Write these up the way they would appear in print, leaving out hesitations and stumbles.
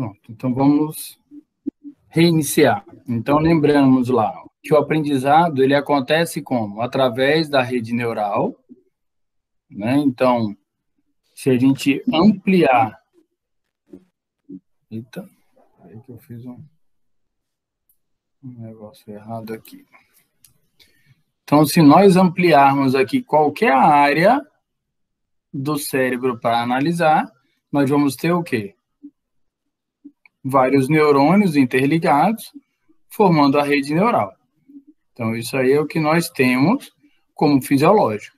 Pronto, então vamos reiniciar. Então, lembramos lá que o aprendizado ele acontece como? Através da rede neural, né? Então, se a gente ampliar... Eita, peraí que eu fiz um negócio errado aqui. Então, se nós ampliarmos aqui qualquer área do cérebro para analisar, nós vamos ter o quê? Vários neurônios interligados, formando a rede neural. Então, isso aí é o que nós temos como fisiológico.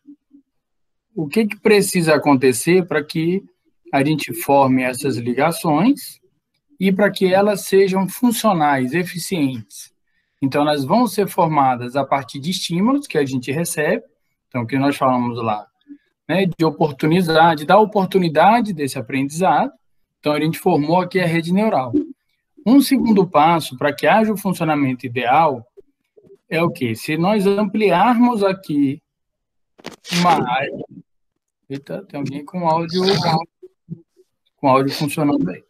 O que precisa acontecer para que a gente forme essas ligações e para que elas sejam funcionais, eficientes? Então, elas vão ser formadas a partir de estímulos que a gente recebe, então, o que nós falamos lá, né, de oportunidade, da oportunidade desse aprendizado. Então, a gente formou aqui a rede neural. Um segundo passo para que haja o funcionamento ideal é o quê? Se nós ampliarmos aqui uma área... Eita, tem alguém com áudio funcionando aí.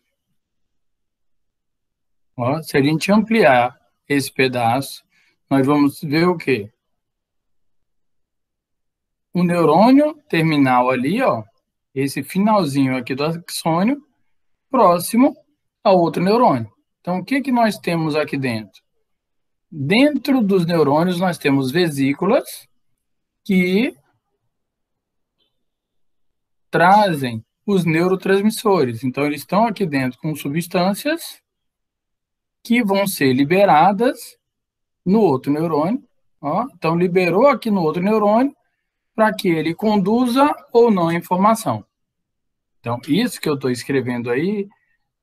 Ó, se a gente ampliar esse pedaço, nós vamos ver o quê? Um neurônio terminal ali, ó, esse finalzinho aqui do axônio, próximo ao outro neurônio. Então, o que nós temos aqui dentro? Dentro dos neurônios, nós temos vesículas que trazem os neurotransmissores. Então, eles estão aqui dentro com substâncias que vão ser liberadas no outro neurônio. Ó. Então, liberou aqui no outro neurônio para que ele conduza ou não a informação. Então, isso que eu estou escrevendo aí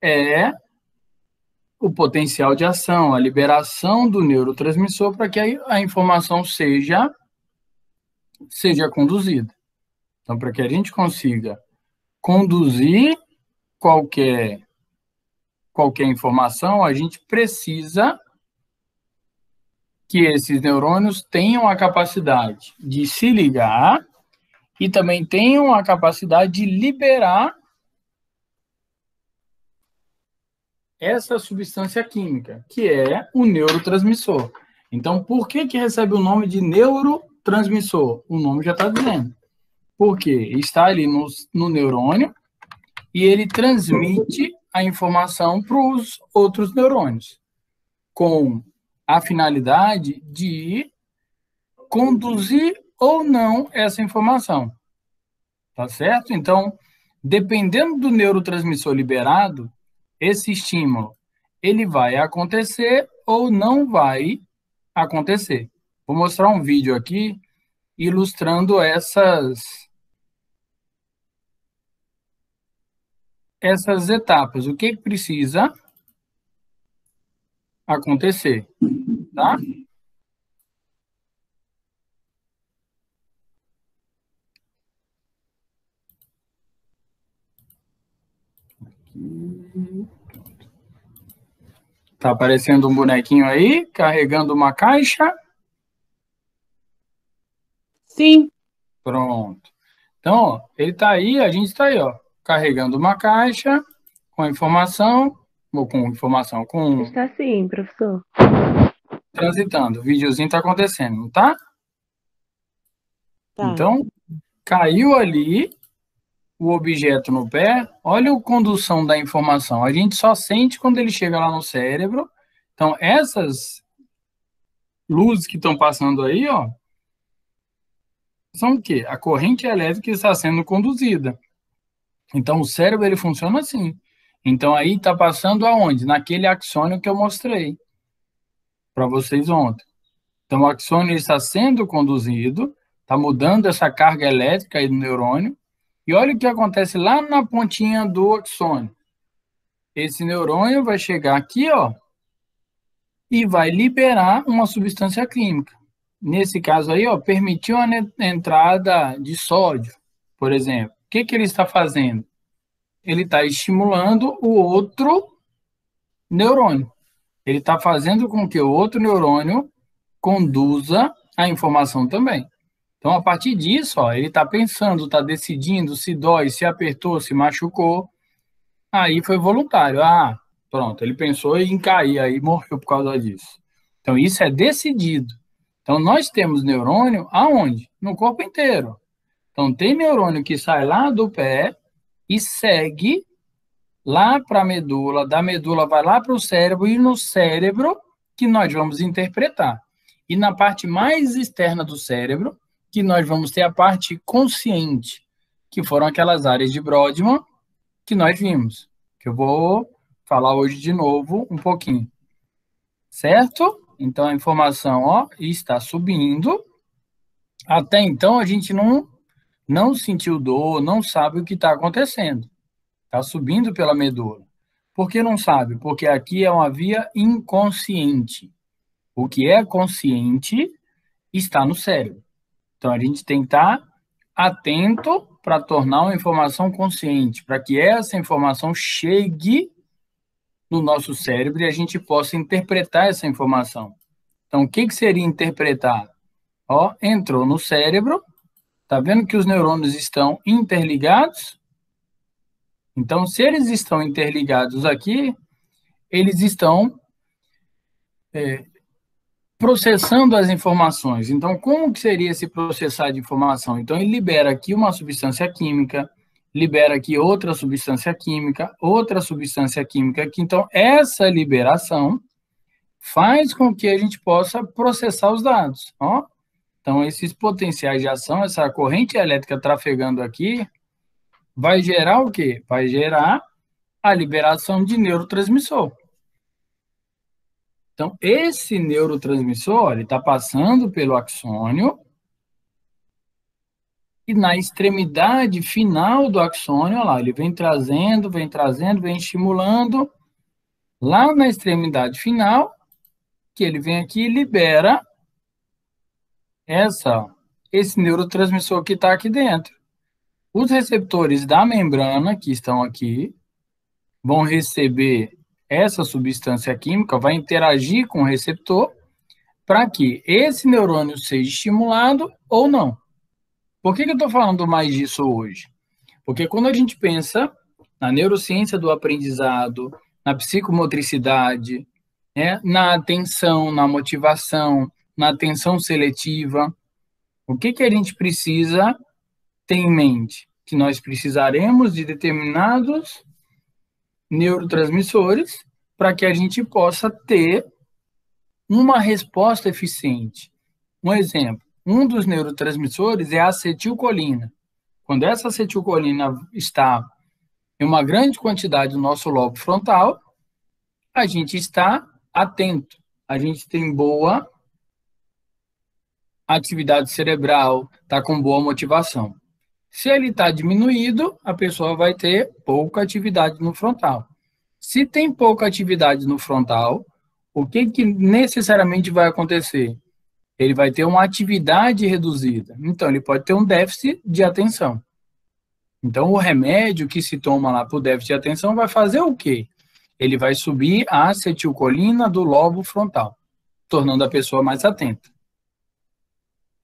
é o potencial de ação, a liberação do neurotransmissor para que a informação seja conduzida. Então, para que a gente consiga conduzir qualquer informação, a gente precisa que esses neurônios tenham a capacidade de se ligar e também tenham a capacidade de liberar essa substância química, que é o neurotransmissor. Então, por que recebe o nome de neurotransmissor? O nome já está dizendo. Porque está ali no neurônio e ele transmite a informação para os outros neurônios, com a finalidade de conduzir ou não essa informação. Tá certo? Então, dependendo do neurotransmissor liberado, esse estímulo, ele vai acontecer ou não vai acontecer. Vou mostrar um vídeo aqui ilustrando essas etapas. O que precisa acontecer, tá? Tá aparecendo um bonequinho aí, carregando uma caixa? Sim. Pronto. Então, ó, ele está aí, a gente está aí, ó, carregando uma caixa com informação, ou com informação, com... Está sim, professor. Transitando. O videozinho está acontecendo, não tá? Tá. Então, caiu ali o objeto no pé, olha a condução da informação. A gente só sente quando ele chega lá no cérebro. Então, essas luzes que estão passando aí, ó, são o quê? A corrente elétrica está sendo conduzida. Então, o cérebro, ele funciona assim. Então, aí está passando aonde? Naquele axônio que eu mostrei para vocês ontem. Então, o axônio está sendo conduzido, está mudando essa carga elétrica aí do neurônio, e olha o que acontece lá na pontinha do axônio. Esse neurônio vai chegar aqui, ó, e vai liberar uma substância química. Nesse caso aí, ó, permitiu a entrada de sódio, por exemplo. O que ele está fazendo? Ele está estimulando o outro neurônio. Ele está fazendo com que o outro neurônio conduza a informação também. Então, a partir disso, ó, ele está pensando, está decidindo se dói, se apertou, se machucou. Aí foi voluntário. Ah, Pronto, ele pensou em cair aí e morreu por causa disso. Então, isso é decidido. Então, nós temos neurônio aonde? No corpo inteiro. Então, tem neurônio que sai lá do pé e segue lá para a medula, da medula vai lá para o cérebro e no cérebro que nós vamos interpretar. E na parte mais externa do cérebro, que nós vamos ter a parte consciente, que foram aquelas áreas de Brodmann que nós vimos, que eu vou falar hoje de novo um pouquinho. Certo? Então a informação, ó, está subindo. Até então a gente não sentiu dor, não sabe o que está acontecendo. Está subindo pela medula. Por que não sabe? Porque aqui é uma via inconsciente. O que é consciente está no cérebro. Então, a gente tem que estar atento para tornar uma informação consciente, para que essa informação chegue no nosso cérebro e a gente possa interpretar essa informação. Então, o que seria interpretar? Ó, entrou no cérebro, tá vendo que os neurônios estão interligados? Então, se eles estão interligados aqui, eles estão processando as informações. Então, como que seria esse processar de informação? Então, ele libera aqui uma substância química, libera aqui outra substância química, outra substância química aqui. Então, essa liberação faz com que a gente possa processar os dados. Ó. Então, esses potenciais de ação, essa corrente elétrica trafegando aqui, vai gerar o quê? Vai gerar a liberação de neurotransmissor. Então, esse neurotransmissor, ele está passando pelo axônio e na extremidade final do axônio, olha lá, ele vem trazendo, vem estimulando. Lá na extremidade final, que ele vem aqui e libera esse neurotransmissor que está aqui dentro. Os receptores da membrana, que estão aqui, vão receber essa substância química, vai interagir com o receptor para que esse neurônio seja estimulado ou não. Por que eu estou falando mais disso hoje? Porque quando a gente pensa na neurociência do aprendizado, na psicomotricidade, né, na atenção, na motivação, na atenção seletiva, o que a gente precisa ter em mente? Que nós precisaremos de determinados neurotransmissores para que a gente possa ter uma resposta eficiente. Um exemplo, um dos neurotransmissores é a acetilcolina. Quando essa acetilcolina está em uma grande quantidade no nosso lobo frontal, a gente está atento, a gente tem boa atividade cerebral, está com boa motivação. Se ele está diminuído, a pessoa vai ter pouca atividade no frontal. Se tem pouca atividade no frontal, o que necessariamente vai acontecer? Ele vai ter uma atividade reduzida. Então, ele pode ter um déficit de atenção. Então, o remédio que se toma lá para o déficit de atenção vai fazer o quê? Ele vai subir a acetilcolina do lobo frontal, tornando a pessoa mais atenta.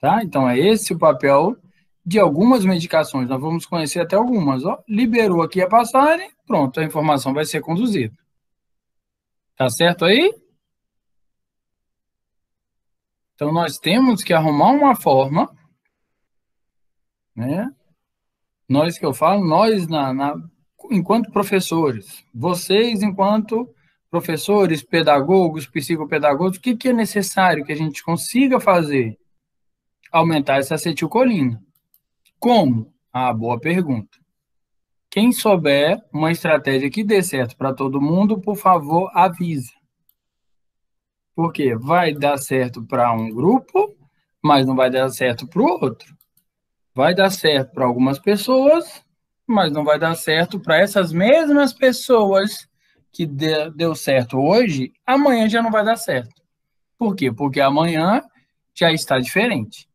Tá? Então, é esse o papel de algumas medicações. Nós vamos conhecer até algumas. Ó. Liberou aqui a passagem, pronto, a informação vai ser conduzida. Tá certo aí? Então, nós temos que arrumar uma forma, né? Nós que eu falo, nós enquanto professores, vocês enquanto professores, pedagogos, psicopedagogos, o que é necessário que a gente consiga fazer? Aumentar essa acetilcolina. Como? Ah, boa pergunta. Quem souber uma estratégia que dê certo para todo mundo, por favor, avisa. Porque vai dar certo para um grupo, mas não vai dar certo para o outro. Vai dar certo para algumas pessoas, mas não vai dar certo para essas mesmas pessoas que deu certo hoje, amanhã já não vai dar certo. Por quê? Porque amanhã já está diferente.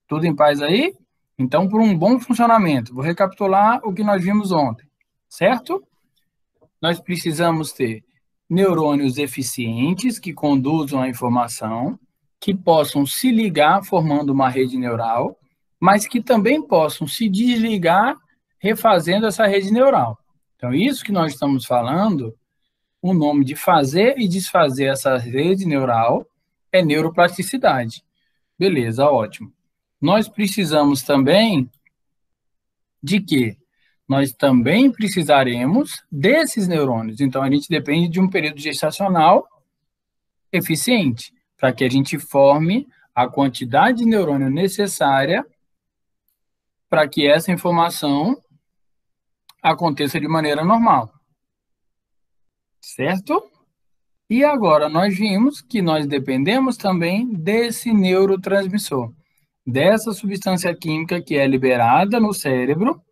Tudo em paz aí? Então, por um bom funcionamento, vou recapitular o que nós vimos ontem, certo? Nós precisamos ter neurônios eficientes que conduzam a informação, que possam se ligar formando uma rede neural, mas que também possam se desligar refazendo essa rede neural. Então, isso que nós estamos falando O nome de fazer e desfazer essa rede neural é neuroplasticidade. Beleza, ótimo. Nós precisamos também de quê? Nós também precisaremos desses neurônios. Então, a gente depende de um período gestacional eficiente para que a gente forme a quantidade de neurônio necessária para que essa informação aconteça de maneira normal. Certo? E agora nós vimos que nós dependemos também desse neurotransmissor, dessa substância química que é liberada no cérebro,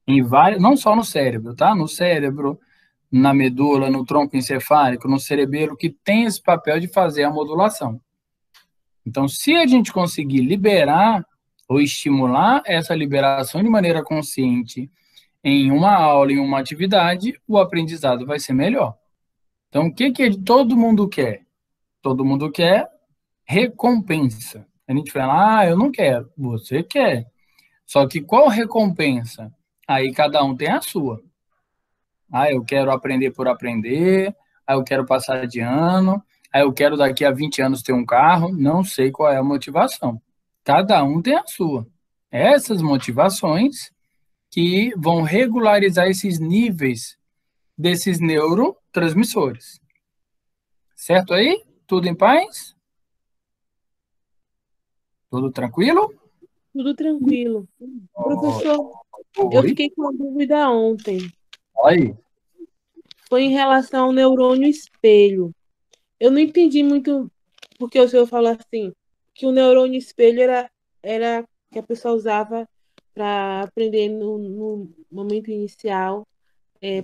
em vários, não só no cérebro, tá? No cérebro, na medula, no tronco encefálico, no cerebelo, que tem esse papel de fazer a modulação. Então, se a gente conseguir liberar ou estimular essa liberação de maneira consciente em uma aula, em uma atividade, o aprendizado vai ser melhor. Então, o que todo mundo quer? Todo mundo quer recompensa. A gente fala, eu não quero. Você quer. Só que qual recompensa? Aí cada um tem a sua. Eu quero aprender por aprender, eu quero passar de ano, eu quero daqui a 20 anos ter um carro, não sei qual é a motivação. Cada um tem a sua. Essas motivações que vão regularizar esses níveis desses neurotransmissores. Certo aí? Tudo em paz? Tudo tranquilo? Tudo tranquilo. Professor, eu Oi? fiquei com uma dúvida ontem. Aí. Foi em relação ao neurônio espelho. Eu não entendi muito porque o senhor falou assim, que o neurônio espelho era que a pessoa usava para aprender no momento inicial,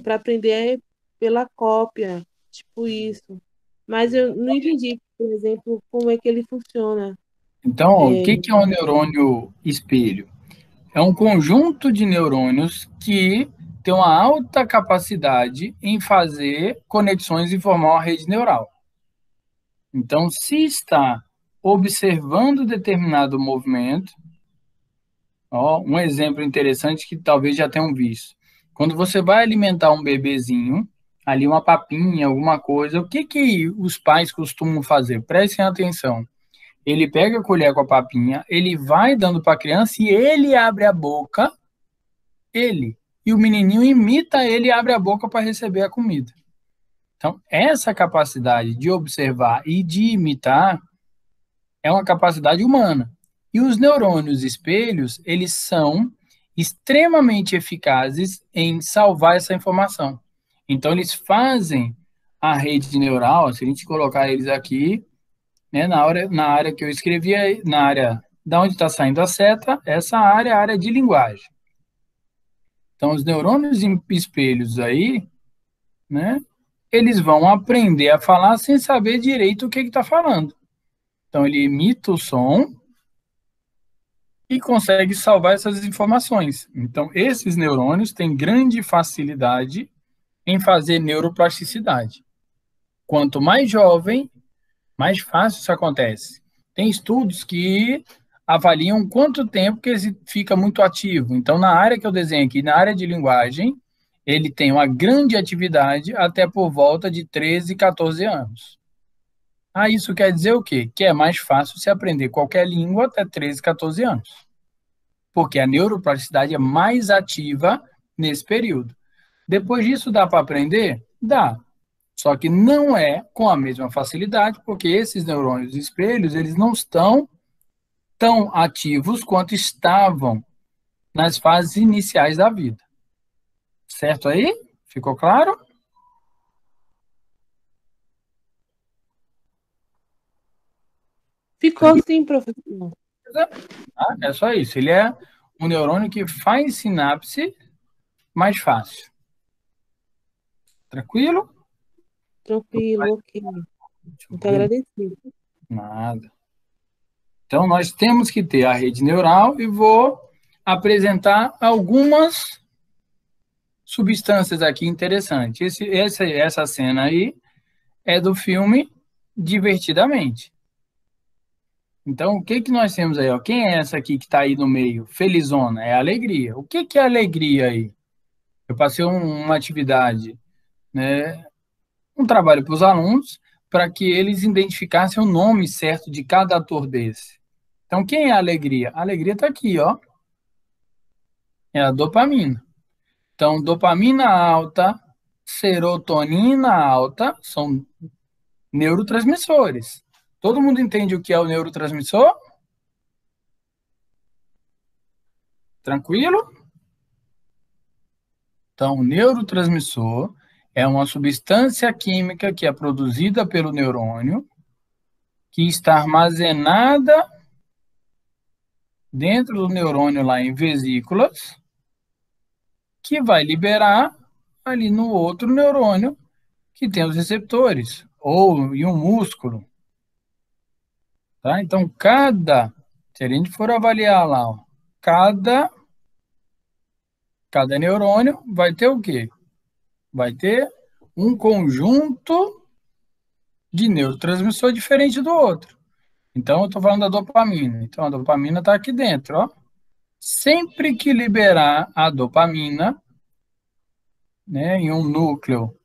para aprender pela cópia, tipo isso. Mas eu não entendi, por exemplo, como é que ele funciona. Então, o que é um neurônio espelho? É um conjunto de neurônios que tem uma alta capacidade em fazer conexões e formar uma rede neural. Então, se está observando determinado movimento, um exemplo interessante que talvez já tenham visto. Quando você vai alimentar um bebezinho, ali uma papinha, alguma coisa, o que os pais costumam fazer? Prestem atenção. Ele pega a colher com a papinha, ele vai dando para a criança e ele abre a boca, e o menininho imita ele e abre a boca para receber a comida. Então, essa capacidade de observar e de imitar é uma capacidade humana. E os neurônios espelhos, eles são extremamente eficazes em salvar essa informação. Então, eles fazem a rede neural, se a gente colocar eles aqui, né, na área que eu escrevi, na área da onde está saindo a seta, essa área é a área de linguagem. Então, os neurônios espelhos aí, né, eles vão aprender a falar sem saber direito o que está falando. Então, ele imita o som e consegue salvar essas informações. Então, esses neurônios têm grande facilidade em fazer neuroplasticidade. Quanto mais jovem, mais fácil isso acontece. Tem estudos que avaliam quanto tempo que ele fica muito ativo. Então, na área que eu desenho aqui, na área de linguagem, ele tem uma grande atividade até por volta de 13, 14 anos. Isso quer dizer o quê? Que é mais fácil se aprender qualquer língua até 13, 14 anos. Porque a neuroplasticidade é mais ativa nesse período. Depois disso, dá para aprender? Dá. Só que não é com a mesma facilidade, porque esses neurônios espelhos, eles não estão tão ativos quanto estavam nas fases iniciais da vida. Certo aí? Ficou claro? Ficou sim, professor. É só isso. Ele é um neurônio que faz sinapse mais fácil. Tranquilo? Tranquilo, ok. Muito agradecido. Nada. Então, nós temos que ter a rede neural e vou apresentar algumas substâncias aqui interessantes. Essa cena aí é do filme Divertidamente. Então, o que nós temos aí? Quem é essa aqui que está aí no meio? Felizona, é alegria. O que é alegria aí? Eu passei uma atividade, né, um trabalho para os alunos, para que eles identificassem o nome certo de cada ator desse. Então, quem é a alegria? A alegria está aqui, ó. É a dopamina. Então, dopamina alta, serotonina alta, são neurotransmissores. Todo mundo entende o que é o neurotransmissor? Tranquilo? Então, o neurotransmissor é uma substância química que é produzida pelo neurônio, que está armazenada dentro do neurônio lá em vesículas, que vai liberar ali no outro neurônio que tem os receptores, ou em um músculo. Tá? Então, se a gente for avaliar lá, ó, cada neurônio vai ter o quê? Vai ter um conjunto de neurotransmissor diferente do outro. Então, eu estou falando da dopamina. Então, a dopamina está aqui dentro, ó. Sempre que liberar a dopamina, né, em um núcleo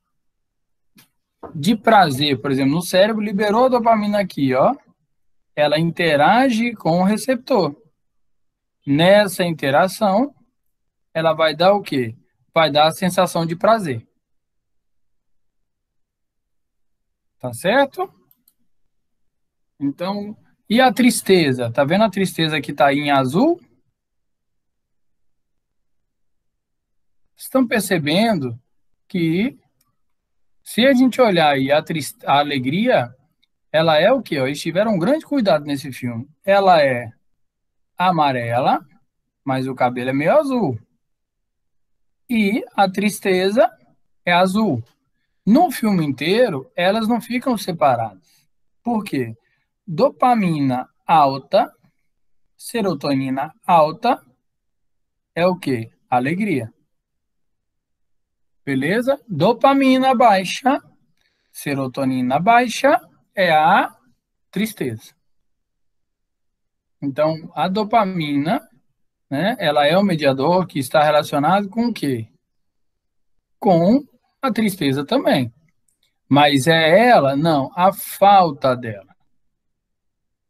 de prazer, por exemplo, no cérebro, liberou a dopamina aqui, ó, ela interage com o receptor. Nessa interação, ela vai dar o quê? Vai dar a sensação de prazer. Tá certo? Então, e a tristeza? Tá vendo a tristeza que tá aí em azul? Estão percebendo que se a gente olhar aí a alegria, ela é o quê? Eles tiveram um grande cuidado nesse filme. Ela é amarela, mas o cabelo é meio azul. E a tristeza é azul. No filme inteiro, elas não ficam separadas. Por quê? Dopamina alta, serotonina alta é o quê? Alegria. Beleza? Dopamina baixa, serotonina baixa é a tristeza. Então, a dopamina, né, ela é o mediador que está relacionado com o quê? Com a tristeza também. Mas é ela? Não, a falta dela.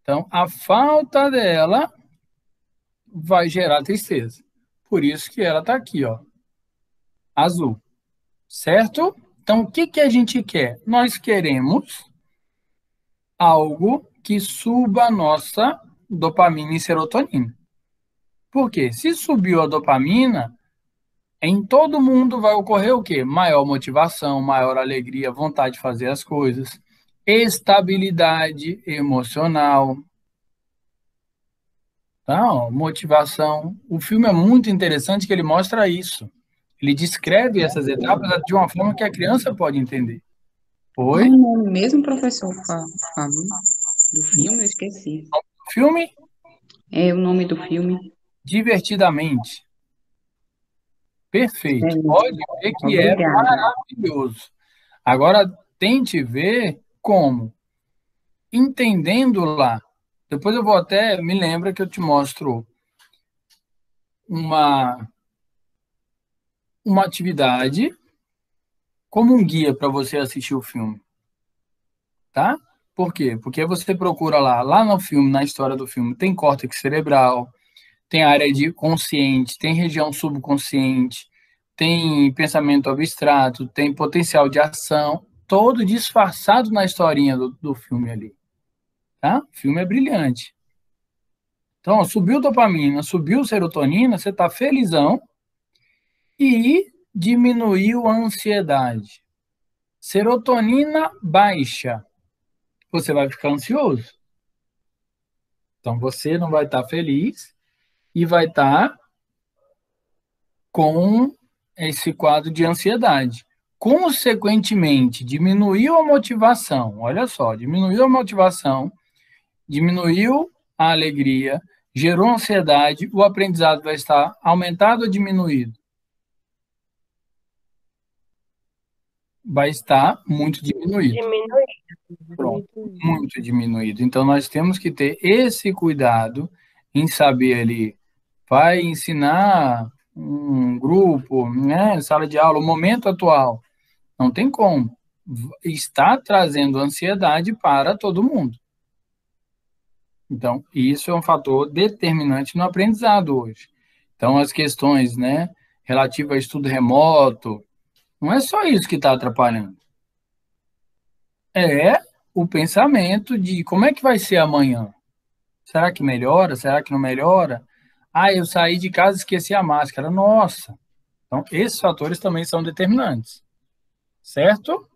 Então, a falta dela vai gerar tristeza. Por isso que ela está aqui, ó, azul. Certo? Então, o que a gente quer? Nós queremos algo que suba a nossa dopamina e serotonina. Por quê? Se subiu a dopamina, em todo mundo vai ocorrer o quê? Maior motivação, maior alegria, vontade de fazer as coisas, estabilidade emocional, tá? Ó, motivação. O filme é muito interessante que ele mostra isso. Ele descreve essas etapas de uma forma que a criança pode entender. Qual Oi? o nome mesmo, professor, falou do filme? Eu esqueci. Filme É o nome do filme. Divertidamente. Perfeito. Certo. Pode ver que é Obrigada. maravilhoso. Agora, tente ver como. Entendendo lá. Depois eu vou até, me lembra que eu te mostro uma, uma atividade como um guia para você assistir o filme. Tá? Por quê? Porque você procura lá no filme, na história do filme, tem córtex cerebral, tem área de consciente, tem região subconsciente, tem pensamento abstrato, tem potencial de ação, todo disfarçado na historinha do filme ali. Tá? O filme é brilhante. Então, ó, subiu dopamina, subiu serotonina, você está felizão e diminuiu a ansiedade. Serotonina baixa, você vai ficar ansioso. Então, você não vai estar feliz e vai estar com esse quadro de ansiedade. Consequentemente, diminuiu a motivação. Olha só, diminuiu a motivação, diminuiu a alegria, gerou ansiedade, o aprendizado vai estar aumentado ou diminuído? Vai estar muito diminuído. Pronto, muito diminuído. Então, nós temos que ter esse cuidado em saber ali, vai ensinar um grupo, né, sala de aula, o momento atual. Não tem como. está trazendo ansiedade para todo mundo. Então, isso é um fator determinante no aprendizado hoje. Então, as questões, né, relativas a estudo remoto, não é só isso que está atrapalhando. É o pensamento de como é que vai ser amanhã. Será que melhora? Será que não melhora? Ah, eu saí de casa e esqueci a máscara. Nossa! Então, esses fatores também são determinantes. Certo?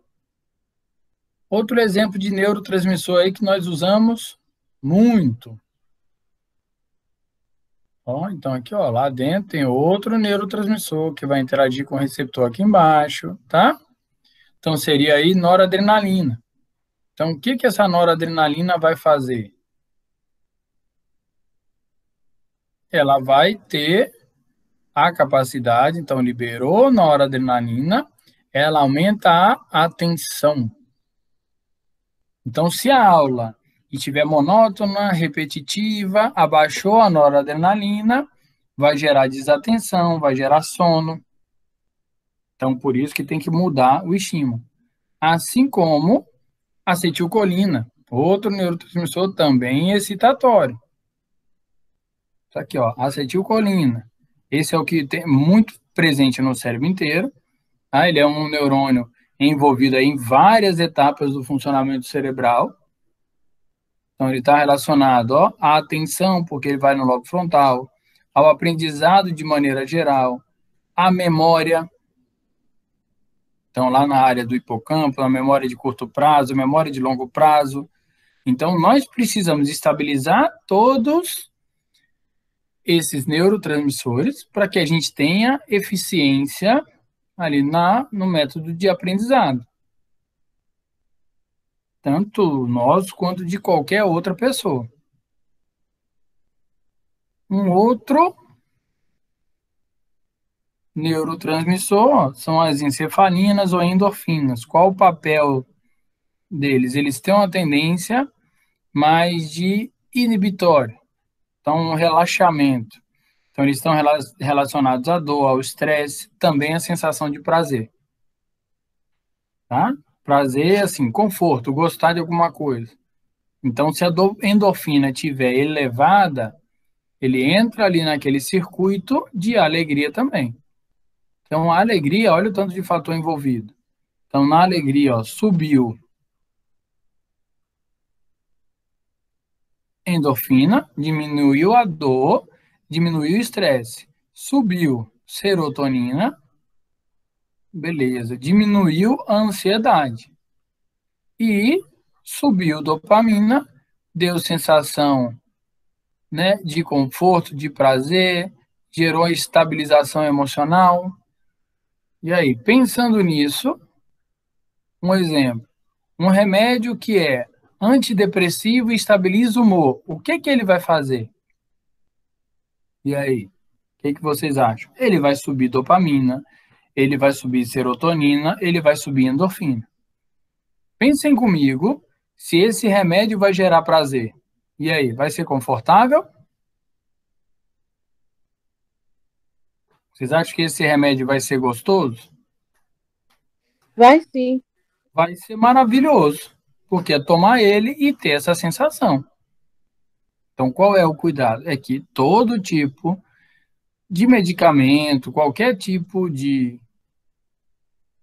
Outro exemplo de neurotransmissor aí que nós usamos muito. Ó, então aqui, ó, lá dentro tem outro neurotransmissor que vai interagir com o receptor aqui embaixo, tá? Então seria aí noradrenalina. Então o que que essa noradrenalina vai fazer? Ela vai ter a capacidade, então liberou noradrenalina, ela aumenta a atenção. Então, se a aula estiver monótona, repetitiva, abaixou a noradrenalina, vai gerar desatenção, vai gerar sono. Então, por isso que tem que mudar o estímulo. Assim como acetilcolina, outro neurotransmissor também excitatório. Tá aqui, ó, acetilcolina. Esse é o que tem muito presente no cérebro inteiro. Tá? Ele é um neurônio envolvido aí em várias etapas do funcionamento cerebral. Então, ele está relacionado, ó, à atenção, porque ele vai no lobo frontal, ao aprendizado de maneira geral, à memória. Então, lá na área do hipocampo, a memória de curto prazo, memória de longo prazo. Então, nós precisamos estabilizar todos esses neurotransmissores para que a gente tenha eficiência ali no método de aprendizado. Tanto nós quanto de qualquer outra pessoa. Um outro neurotransmissor são as encefalinas ou endorfinas. Qual o papel deles? Eles têm uma tendência mais de inibitória, então um relaxamento. Então eles estão relacionados à dor, ao estresse, também à sensação de prazer. Tá? Prazer, assim, conforto, gostar de alguma coisa. Então, se a endorfina estiver elevada, ele entra ali naquele circuito de alegria também. Então, a alegria, olha o tanto de fator envolvido. Então, na alegria, ó, subiu endorfina, diminuiu a dor, diminuiu o estresse. Subiu serotonina, beleza, diminuiu a ansiedade. E subiu dopamina, deu sensação, né, de conforto, de prazer, gerou estabilização emocional. E aí, pensando nisso, um exemplo, um remédio que é antidepressivo e estabiliza o humor, o que que ele vai fazer? E aí, o que que vocês acham? Ele vai subir dopamina, ele vai subir serotonina, ele vai subir endorfina. Pensem comigo se esse remédio vai gerar prazer. E aí, vai ser confortável? Vocês acham que esse remédio vai ser gostoso? Vai sim. Vai ser maravilhoso, porque é tomar ele e ter essa sensação. Então, qual é o cuidado? É que todo tipo de medicamento, qualquer tipo de,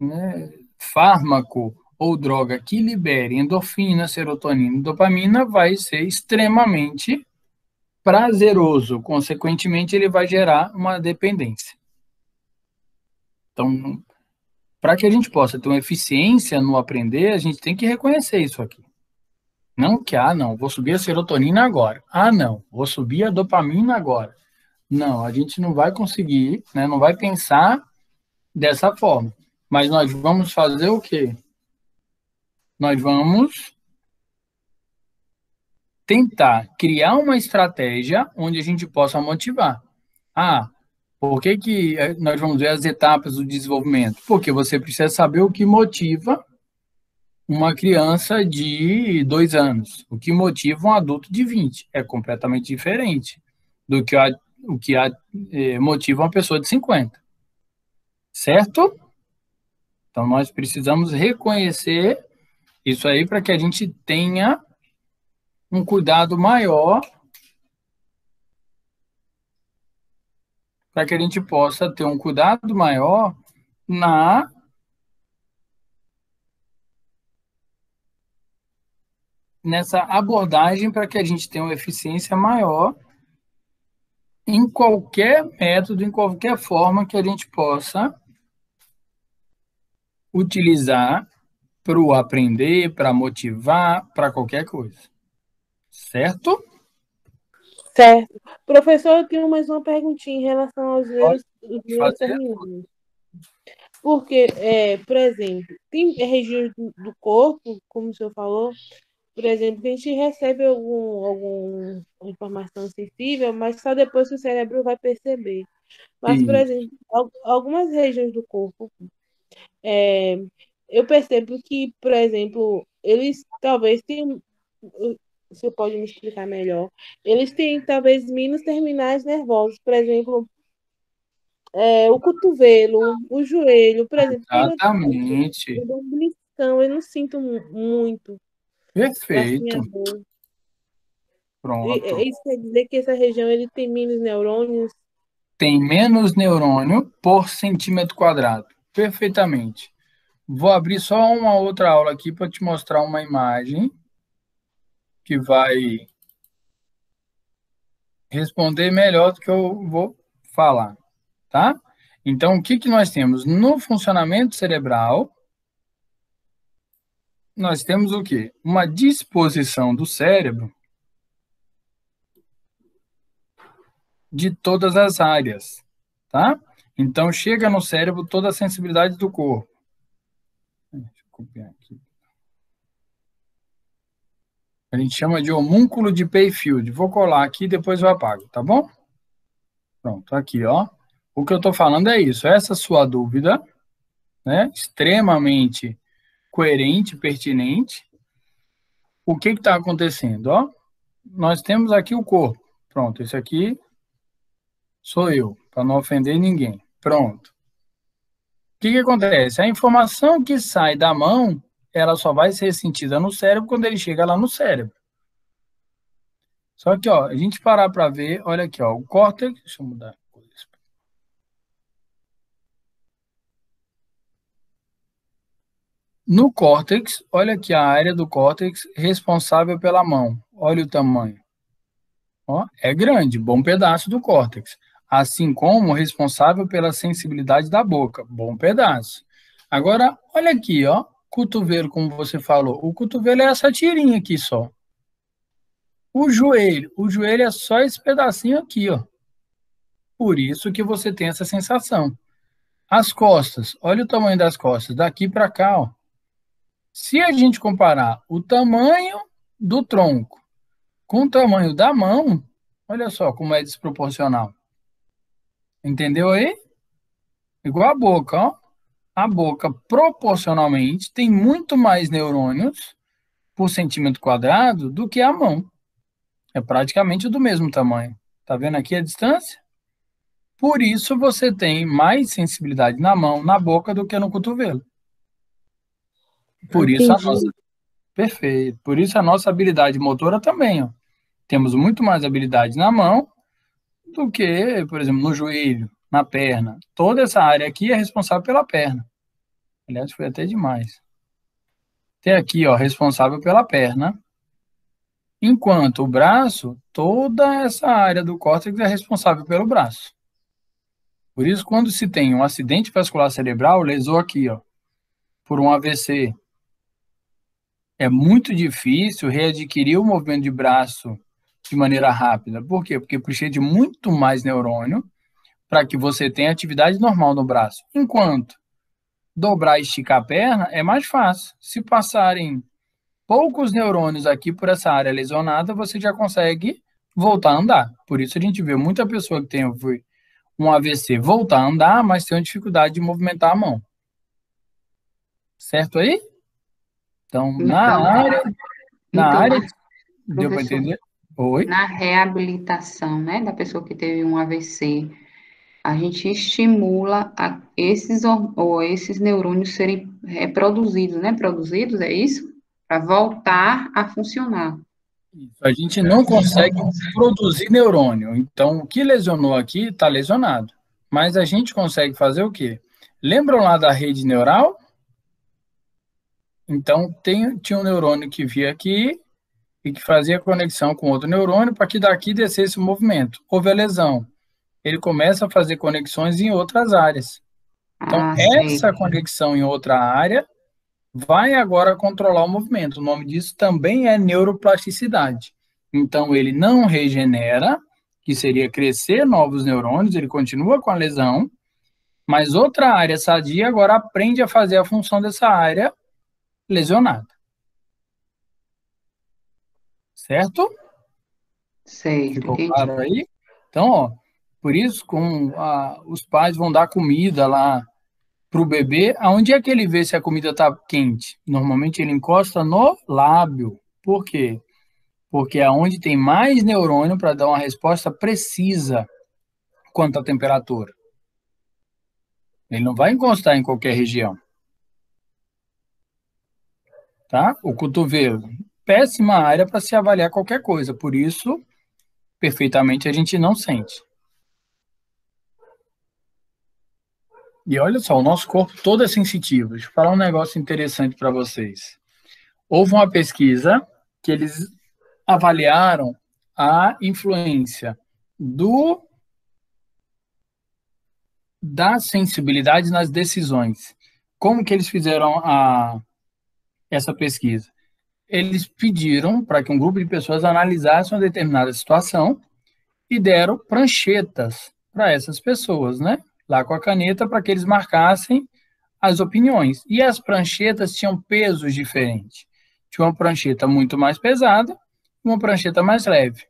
né, fármaco ou droga que libere endorfina, serotonina e dopamina vai ser extremamente prazeroso. Consequentemente, ele vai gerar uma dependência. Então, para que a gente possa ter uma eficiência no aprender, a gente tem que reconhecer isso aqui. Não que, não, vou subir a serotonina agora. Não, vou subir a dopamina agora. Não, a gente não vai conseguir, né, não vai pensar dessa forma. Mas nós vamos fazer o quê? Nós vamos tentar criar uma estratégia onde a gente possa motivar. Por que que nós vamos ver as etapas do desenvolvimento? Porque você precisa saber o que motiva uma criança de 2 anos. O que motiva um adulto de 20 é completamente diferente do que motiva uma pessoa de 50. Certo? Então, nós precisamos reconhecer isso aí para que a gente tenha um cuidado maior, para que a gente possa ter um cuidado maior nessa abordagem para que a gente tenha uma eficiência maior em qualquer método, em qualquer forma que a gente possa utilizar para o aprender, para motivar, para qualquer coisa. Certo? Certo. Professor, eu tenho mais uma perguntinha em relação aos Pode fazer. neuroterminais. Porque, por exemplo, tem regiões do corpo, como o senhor falou, por exemplo, que a gente recebe alguma informação sensível, mas só depois que o cérebro vai perceber. Mas, por E exemplo, algumas regiões do corpo, eu percebo que, por exemplo, eles talvez tenham, você pode me explicar melhor, eles têm talvez menos terminais nervosos, por exemplo, o cotovelo, o joelho, por exemplo, quando eu exatamente. dou um beliscão, eu não sinto muito, assim, a Perfeito. dor. Pronto. Isso quer dizer que essa região ele tem menos neurônios? Tem menos neurônio por centímetro quadrado. Perfeitamente. Vou abrir só uma outra aula aqui para te mostrar uma imagem que vai responder melhor do que eu vou falar, tá? Então, o que que nós temos? No funcionamento cerebral, nós temos o quê? Uma disposição do cérebro de todas as áreas, tá? Então, chega no cérebro toda a sensibilidade do corpo. Deixa eu copiar aqui. A gente chama de homúnculo de Payfield. Vou colar aqui e depois eu apago, tá bom? Pronto, aqui, ó. O que eu estou falando é isso. Essa sua dúvida, né, extremamente coerente, pertinente. O que está acontecendo? Ó, nós temos aqui o corpo. Pronto, esse aqui sou eu, para não ofender ninguém. Pronto. O que acontece? A informação que sai da mão, ela só vai ser sentida no cérebro quando ele chega lá no cérebro. Só que, ó, a gente parar para ver, olha aqui, ó, o córtex, deixa eu mudar. No córtex, olha aqui a área do córtex responsável pela mão. Olha o tamanho. Ó, é grande, bom pedaço do córtex. Assim como responsável pela sensibilidade da boca, bom pedaço. Agora, olha aqui, ó, cotovelo, como você falou. O cotovelo é essa tirinha aqui só. O joelho é só esse pedacinho aqui, ó. Por isso que você tem essa sensação. As costas, olha o tamanho das costas, daqui para cá, ó. Se a gente comparar o tamanho do tronco com o tamanho da mão, olha só como é desproporcional. Entendeu aí? Igual a boca, ó. A boca, proporcionalmente, tem muito mais neurônios por centímetro quadrado do que a mão. É praticamente do mesmo tamanho. Tá vendo aqui a distância? Por isso você tem mais sensibilidade na mão, na boca, do que no cotovelo. Por isso a Entendi. nossa... Perfeito. Por isso a nossa habilidade motora também, ó. Temos muito mais habilidade na mão do que, por exemplo, no joelho, na perna. Toda essa área aqui é responsável pela perna. Aliás, foi até demais. Tem aqui, ó, responsável pela perna. Enquanto o braço, toda essa área do córtex é responsável pelo braço. Por isso, quando se tem um acidente vascular cerebral, lesou aqui, ó, por um AVC, é muito difícil readquirir o movimento de braço de maneira rápida. Por quê? Porque precisa de muito mais neurônio para que você tenha atividade normal no braço. Enquanto dobrar e esticar a perna é mais fácil. Se passarem poucos neurônios aqui por essa área lesionada, você já consegue voltar a andar. Por isso a gente vê muita pessoa que tem um AVC voltar a andar, mas tem uma dificuldade de movimentar a mão. Certo aí? Então, na Então, área, mas, deu para professor, entender? Oi? na reabilitação, né, da pessoa que teve um AVC, a gente estimula esses neurônios serem reproduzidos, né? Produzidos, é isso? Para voltar a funcionar. A gente não consegue produzir neurônio. Então, o que lesionou aqui está lesionado. Mas a gente consegue fazer o quê? Lembram lá da rede neural? Então, tinha um neurônio que via aqui e que fazia conexão com outro neurônio para que daqui descesse o movimento. Houve a lesão. Ele começa a fazer conexões em outras áreas. Então, Ah, sei. essa conexão em outra área vai agora controlar o movimento. O nome disso também é neuroplasticidade. Então, ele não regenera, que seria crescer novos neurônios, ele continua com a lesão, mas outra área sadia agora aprende a fazer a função dessa área lesionada. Certo? Certo, Ficou entendi. claro aí? Então, ó, por isso, os pais vão dar comida lá para o bebê, aonde é que ele vê se a comida está quente? Normalmente ele encosta no lábio. Por quê? Porque é onde tem mais neurônio para dar uma resposta precisa quanto à temperatura. Ele não vai encostar em qualquer região. Tá? O cotovelo, péssima área para se avaliar qualquer coisa, por isso, perfeitamente a gente não sente. E olha só, o nosso corpo todo é sensitivo. Deixa eu falar um negócio interessante para vocês. Houve uma pesquisa que eles avaliaram a influência da sensibilidade nas decisões. Como que eles fizeram essa pesquisa? Eles pediram para que um grupo de pessoas analisasse uma determinada situação e deram pranchetas para essas pessoas, né? Lá com a caneta, para que eles marcassem as opiniões. E as pranchetas tinham pesos diferentes. Tinha uma prancheta muito mais pesada e uma prancheta mais leve.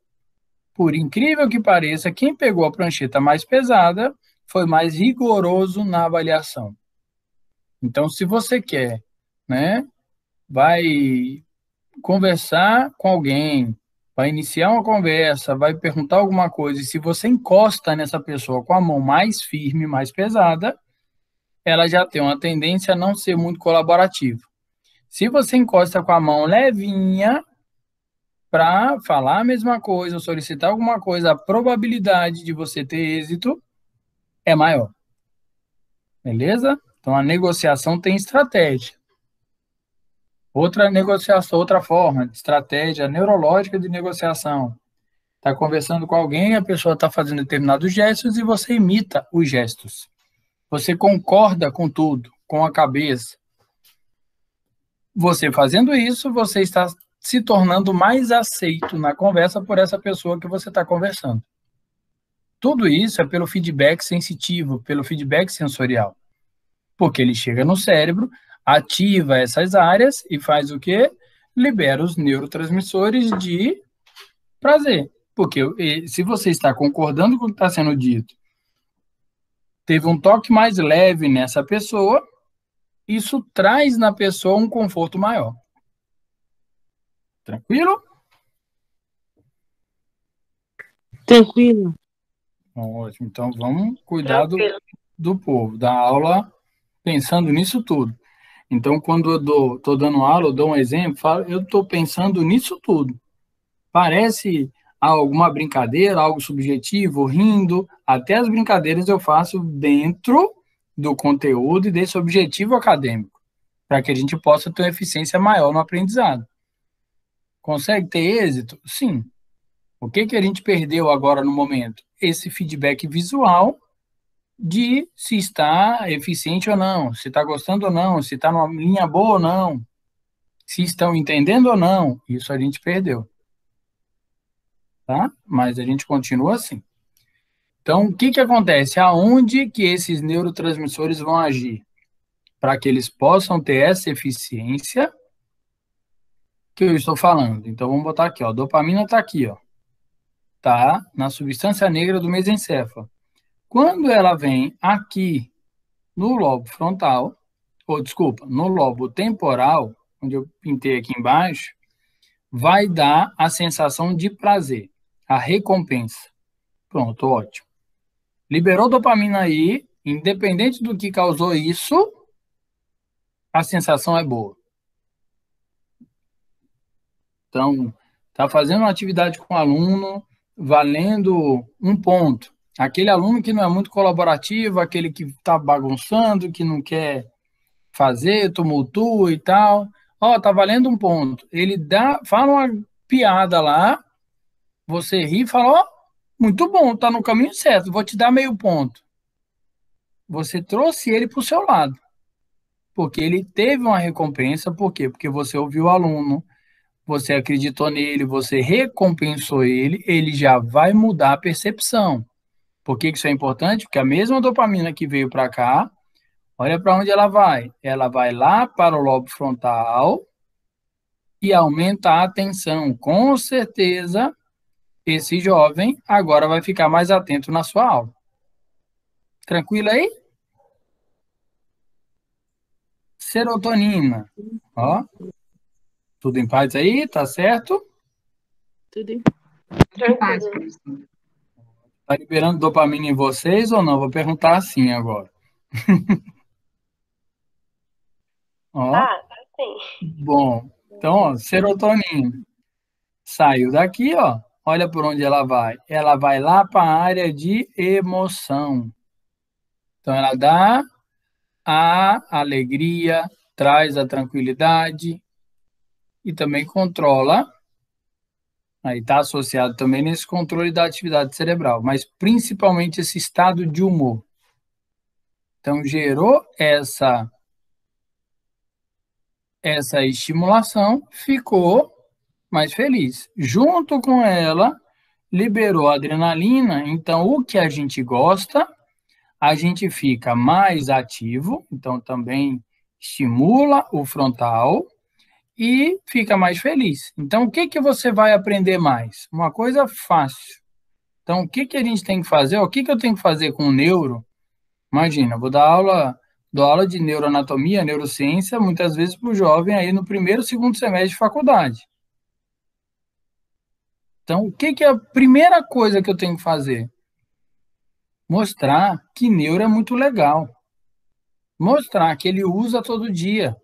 Por incrível que pareça, quem pegou a prancheta mais pesada foi mais rigoroso na avaliação. Então, se você quer, né, vai conversar com alguém, vai iniciar uma conversa, vai perguntar alguma coisa, e se você encosta nessa pessoa com a mão mais firme, mais pesada, ela já tem uma tendência a não ser muito colaborativa. Se você encosta com a mão levinha para falar a mesma coisa, ou solicitar alguma coisa, a probabilidade de você ter êxito é maior. Beleza? Então a negociação tem estratégia. Outra negociação, outra forma de estratégia neurológica de negociação. Está conversando com alguém, a pessoa está fazendo determinados gestos e você imita os gestos. Você concorda com tudo, com a cabeça. Você fazendo isso, você está se tornando mais aceito na conversa por essa pessoa que você está conversando. Tudo isso é pelo feedback sensitivo, pelo feedback sensorial. Porque ele chega no cérebro, ativa essas áreas e faz o quê? Libera os neurotransmissores de prazer. Porque se você está concordando com o que está sendo dito, teve um toque mais leve nessa pessoa, isso traz na pessoa um conforto maior. Tranquilo? Tranquilo. Ótimo. Então, vamos cuidar do povo, da aula pensando nisso tudo. Então, quando eu estou dando aula, eu dou um exemplo, falo, eu estou pensando nisso tudo. Parece alguma brincadeira, algo subjetivo, rindo. Até as brincadeiras eu faço dentro do conteúdo e desse objetivo acadêmico, para que a gente possa ter uma eficiência maior no aprendizado. Consegue ter êxito? Sim. O que a gente perdeu agora no momento? Esse feedback visual de se está eficiente ou não, se está gostando ou não, se está numa linha boa ou não, se estão entendendo ou não. Isso a gente perdeu. Tá? Mas a gente continua assim. Então, o que acontece? Aonde que esses neurotransmissores vão agir? Para que eles possam ter essa eficiência que eu estou falando. Então, vamos botar aqui, ó. A dopamina está aqui, ó. Tá na substância negra do mesencéfalo. Quando ela vem aqui no lobo frontal, ou desculpa, no lobo temporal, onde eu pintei aqui embaixo, vai dar a sensação de prazer, a recompensa. Pronto, ótimo. Liberou dopamina aí, independente do que causou isso, a sensação é boa. Então, está fazendo uma atividade com o aluno, valendo um ponto. Aquele aluno que não é muito colaborativo, aquele que está bagunçando, que não quer fazer, tumultua e tal. Ó, tá valendo um ponto. Ele fala uma piada lá, você ri e fala, ó, muito bom, tá no caminho certo, vou te dar meio ponto. Você trouxe ele para o seu lado, porque ele teve uma recompensa, por quê? Porque você ouviu o aluno, você acreditou nele, você recompensou ele, ele já vai mudar a percepção. Por que isso é importante? Porque a mesma dopamina que veio para cá, olha para onde ela vai. Ela vai lá para o lobo frontal e aumenta a atenção. Com certeza, esse jovem agora vai ficar mais atento na sua aula. Tranquilo aí? Serotonina. Ó, tudo em paz aí, tá certo? Tudo em Em paz, Tranquilo. professor. Tá liberando dopamina em vocês ou não? Vou perguntar assim agora. Ó, Tá sim. bom. Então, ó, serotonina. Saiu daqui, ó. Olha por onde ela vai. Ela vai lá para a área de emoção. Então, ela dá a alegria, traz a tranquilidade e também controla. Aí está associado também nesse controle da atividade cerebral, mas principalmente esse estado de humor. Então, gerou essa estimulação, ficou mais feliz. Junto com ela, liberou a adrenalina, então o que a gente gosta, a gente fica mais ativo, então também estimula o frontal e fica mais feliz. Então, o que que você vai aprender mais? Uma coisa fácil. Então, o que que a gente tem que fazer? O que que eu tenho que fazer com o neuro? Imagina, vou dou aula de neuroanatomia, neurociência, muitas vezes para o jovem aí no primeiro, segundo semestre de faculdade. Então, o que que é a primeira coisa que eu tenho que fazer? Mostrar que neuro é muito legal. Mostrar que ele usa todo dia.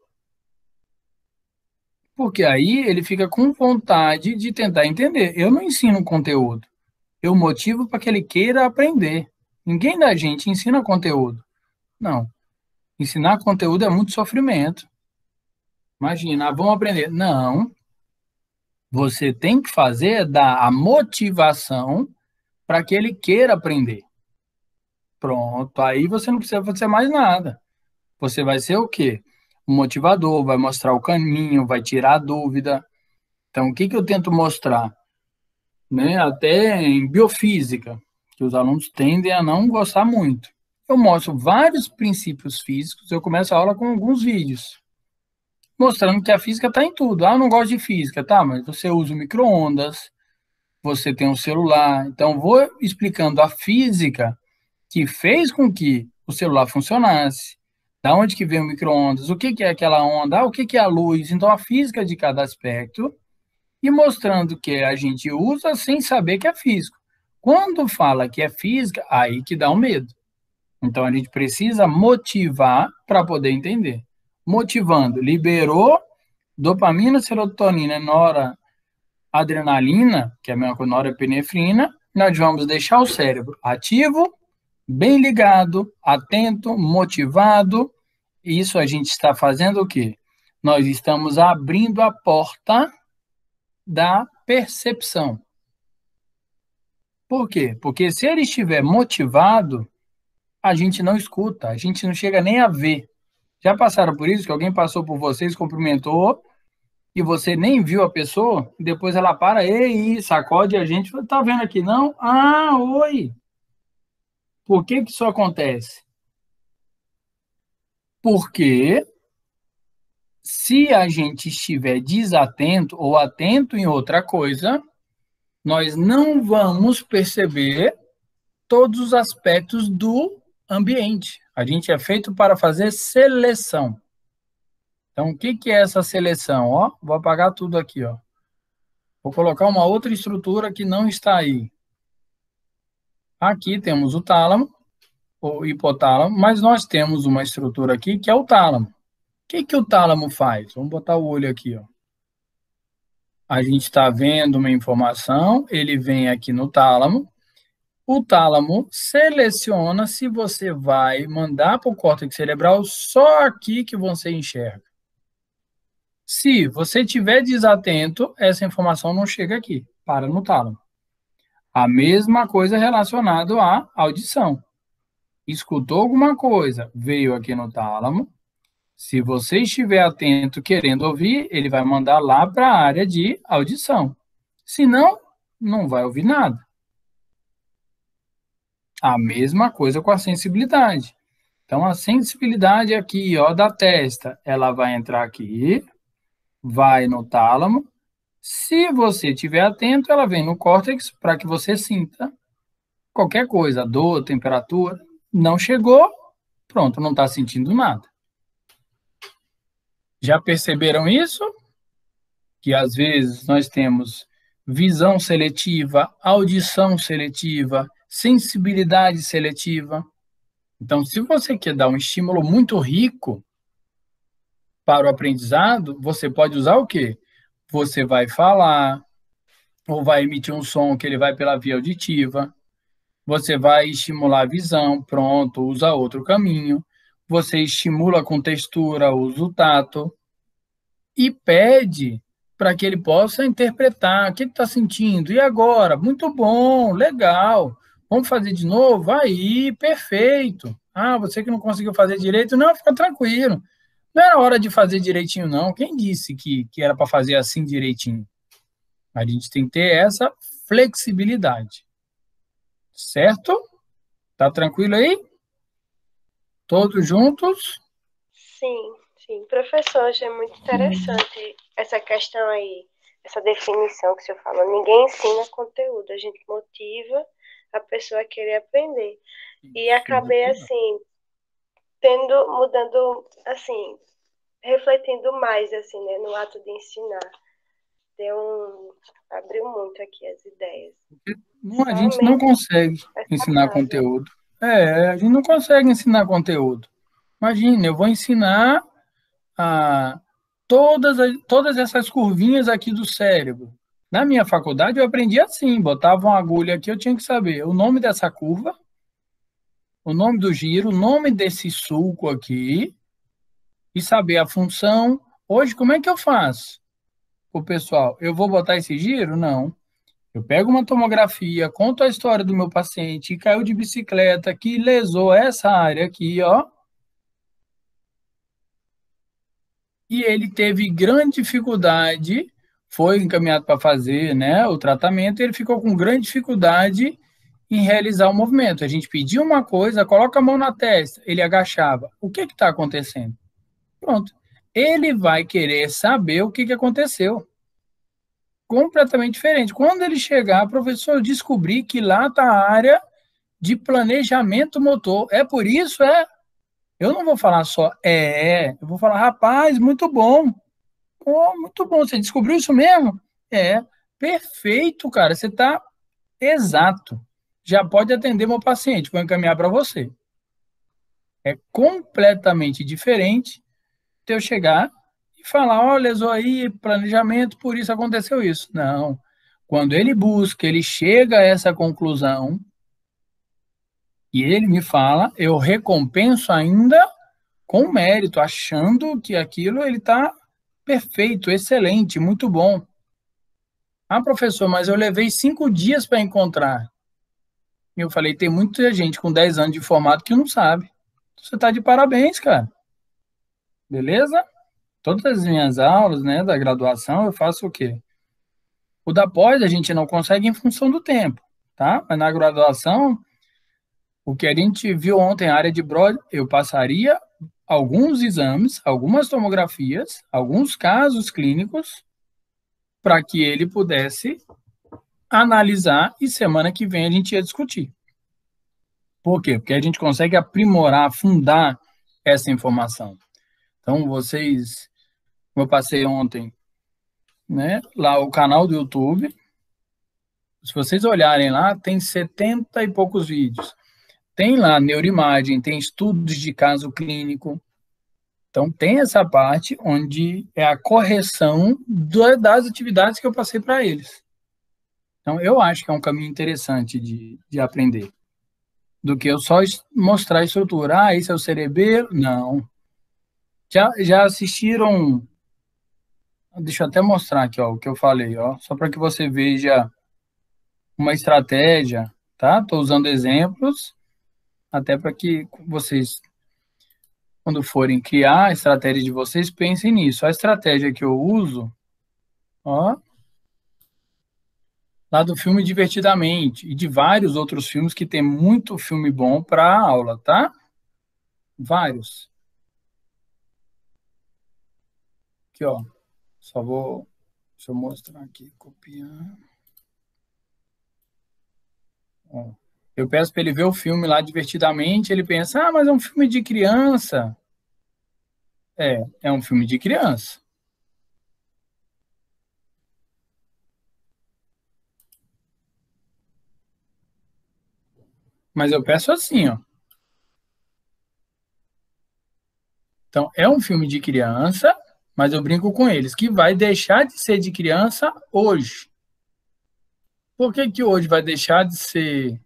Porque aí ele fica com vontade de tentar entender. Eu não ensino conteúdo. Eu motivo para que ele queira aprender. Ninguém da gente ensina conteúdo. Não. Ensinar conteúdo é muito sofrimento. Imagina, vamos aprender. Não. Você tem que fazer dar a motivação para que ele queira aprender. Pronto. Aí você não precisa fazer mais nada. Você vai ser o quê? O motivador, vai mostrar o caminho, vai tirar a dúvida. Então, o que que eu tento mostrar? Né? Até em biofísica, que os alunos tendem a não gostar muito. Eu mostro vários princípios físicos, eu começo a aula com alguns vídeos, mostrando que a física está em tudo. Ah, eu não gosto de física, tá? Mas você usa o micro-ondas, você tem um celular. Então, vou explicando a física que fez com que o celular funcionasse, da onde que vem o micro-ondas, o que que é aquela onda, o que que é a luz. Então, a física de cada aspecto e mostrando que a gente usa sem saber que é físico. Quando fala que é física, aí que dá um medo. Então, a gente precisa motivar para poder entender. Motivando, liberou dopamina, serotonina, noradrenalina, que é a mesma coisa, norepinefrina, nós vamos deixar o cérebro ativo, bem ligado, atento, motivado. Isso a gente está fazendo o quê? Nós estamos abrindo a porta da percepção. Por quê? Porque se ele estiver motivado, a gente não escuta, a gente não chega nem a ver. Já passaram por isso? Que alguém passou por vocês, cumprimentou, e você nem viu a pessoa, e depois ela para, ei, sacode a gente, fala, tá vendo aqui não? Ah, oi! Por que que isso acontece? Porque se a gente estiver desatento ou atento em outra coisa, nós não vamos perceber todos os aspectos do ambiente. A gente é feito para fazer seleção. Então, o que que é essa seleção? Ó, vou apagar tudo aqui, ó. Vou colocar uma outra estrutura que não está aí. Aqui temos o tálamo, o hipotálamo, mas nós temos uma estrutura aqui que é o tálamo. O que o tálamo faz? Vamos botar o olho aqui, ó. A gente está vendo uma informação, ele vem aqui no tálamo. O tálamo seleciona se você vai mandar para o córtex cerebral só aqui que você enxerga. Se você estiver desatento, essa informação não chega aqui, para no tálamo. A mesma coisa relacionada à audição. Escutou alguma coisa, veio aqui no tálamo. Se você estiver atento, querendo ouvir, ele vai mandar lá para a área de audição. Se não, não vai ouvir nada. A mesma coisa com a sensibilidade. Então, a sensibilidade aqui, ó, da testa, ela vai entrar aqui, vai no tálamo. Se você estiver atento, ela vem no córtex para que você sinta qualquer coisa, dor, temperatura. Não chegou, pronto, não está sentindo nada. Já perceberam isso? Que às vezes nós temos visão seletiva, audição seletiva, sensibilidade seletiva. Então, se você quer dar um estímulo muito rico para o aprendizado, você pode usar o quê? Você vai falar, ou vai emitir um som que ele vai pela via auditiva. Você vai estimular a visão, pronto, usa outro caminho. Você estimula com textura, usa o tato. E pede para que ele possa interpretar o que está sentindo. E agora? Muito bom, legal. Vamos fazer de novo? Aí, perfeito. Ah, você que não conseguiu fazer direito? Não, fica tranquilo. Não era hora de fazer direitinho, não. Quem disse que era para fazer assim direitinho? A gente tem que ter essa flexibilidade. Certo? Tá tranquilo aí? Todos juntos? Sim, sim. Professor, achei muito interessante essa questão aí, essa definição que o senhor falou. Ninguém ensina conteúdo, a gente motiva a pessoa a querer aprender. E acabei, assim, mudando, assim, refletindo mais, assim, né, no ato de ensinar. Abriu muito aqui as ideias. Não, a gente não consegue ensinar conteúdo. A gente não consegue ensinar conteúdo. Imagina, eu vou ensinar todas essas curvinhas aqui do cérebro. Na minha faculdade eu aprendi assim, botava uma agulha aqui, eu tinha que saber o nome dessa curva, o nome do giro, o nome desse sulco aqui e saber a função. Hoje, como é que eu faço? O pessoal, eu vou botar esse giro? Não. Eu pego uma tomografia, conto a história do meu paciente que caiu de bicicleta, que lesou essa área aqui, ó. E ele teve grande dificuldade, foi encaminhado para fazer, né, o tratamento, e ele ficou com grande dificuldade em realizar o movimento. A gente pedia uma coisa, coloca a mão na testa, ele agachava. O que está acontecendo? Pronto. Ele vai querer saber o que aconteceu. Completamente diferente. Quando ele chegar, professor, eu descobri que lá está a área de planejamento motor. É por isso, é? Eu não vou falar só eu vou falar, rapaz, muito bom. Oh, muito bom, você descobriu isso mesmo? Perfeito, cara, você está exato. Já pode atender meu paciente, vou encaminhar para você. É completamente diferente de eu chegar e falar, olha, só aí, planejamento, por isso aconteceu isso. Não. Quando ele busca, ele chega a essa conclusão e ele me fala, eu recompenso ainda com mérito, achando que aquilo ele está perfeito, excelente, muito bom. Ah, professor, mas eu levei 5 dias para encontrar. Eu falei, tem muita gente com 10 anos de formato que não sabe. Você está de parabéns, cara. Beleza? Todas as minhas aulas, né, da graduação, eu faço o quê? O da pós a gente não consegue em função do tempo, tá? Mas na graduação, o que a gente viu ontem, a área de Broad, eu passaria alguns exames, algumas tomografias, alguns casos clínicos, para que ele pudesse analisar e semana que vem a gente ia discutir. Por quê? Porque a gente consegue aprimorar, afundar essa informação. Então, eu passei ontem, né, lá o canal do YouTube, Se vocês olharem lá, tem 70 e poucos vídeos. Tem lá neuroimagem, tem estudos de caso clínico. Então, tem essa parte onde é a correção das atividades que eu passei para eles. Então, eu acho que é um caminho interessante de aprender. Do que eu só mostrar a estrutura. Ah, esse é o cerebelo? Não. Já assistiram... Deixa eu até mostrar aqui, ó, o que eu falei, ó, só para que você veja uma estratégia, tá? Estou usando exemplos, até para que vocês, quando forem criar a estratégia de vocês, pensem nisso. A estratégia que eu uso, ó, lá do filme Divertidamente, e de vários outros filmes que tem muito filme bom para aula, tá? Vários. Aqui, ó. Só vou... Deixa eu mostrar aqui, copiar. Ó. Eu peço para ele ver o filme lá Divertidamente, ele pensa, ah, mas é um filme de criança. É um filme de criança. Mas eu peço assim, ó. Então, é um filme de criança, mas eu brinco com eles, que vai deixar de ser de criança hoje. Por que que hoje vai deixar de ser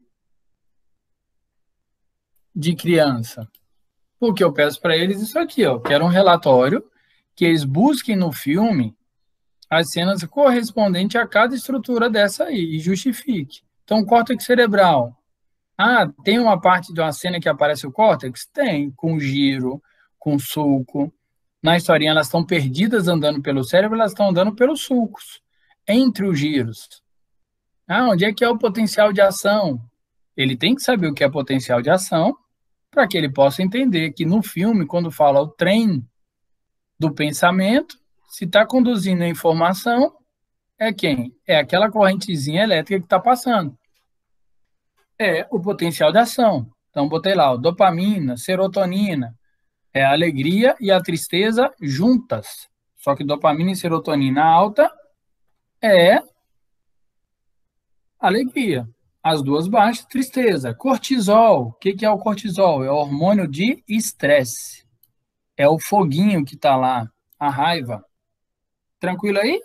de criança? Porque eu peço para eles isso aqui, ó. Quero um relatório que eles busquem no filme as cenas correspondentes a cada estrutura dessa aí e justifique. Então, córtex cerebral. Ah, tem uma parte de uma cena que aparece o córtex? Tem, com giro, com sulco. Na historinha, elas estão perdidas andando pelo cérebro, elas estão andando pelos sulcos, entre os giros. Ah, onde é que é o potencial de ação? Ele tem que saber o que é potencial de ação para que ele possa entender que no filme, quando fala o trem do pensamento, se está conduzindo a informação, é quem? É aquela correntezinha elétrica que está passando. É o potencial de ação. Então, botei lá, ó, dopamina, serotonina, é a alegria e a tristeza juntas. Só que dopamina e serotonina alta é alegria. As duas baixas, tristeza. Cortisol. O que que é o cortisol? É o hormônio de estresse. É o foguinho que está lá, a raiva. Tranquilo aí?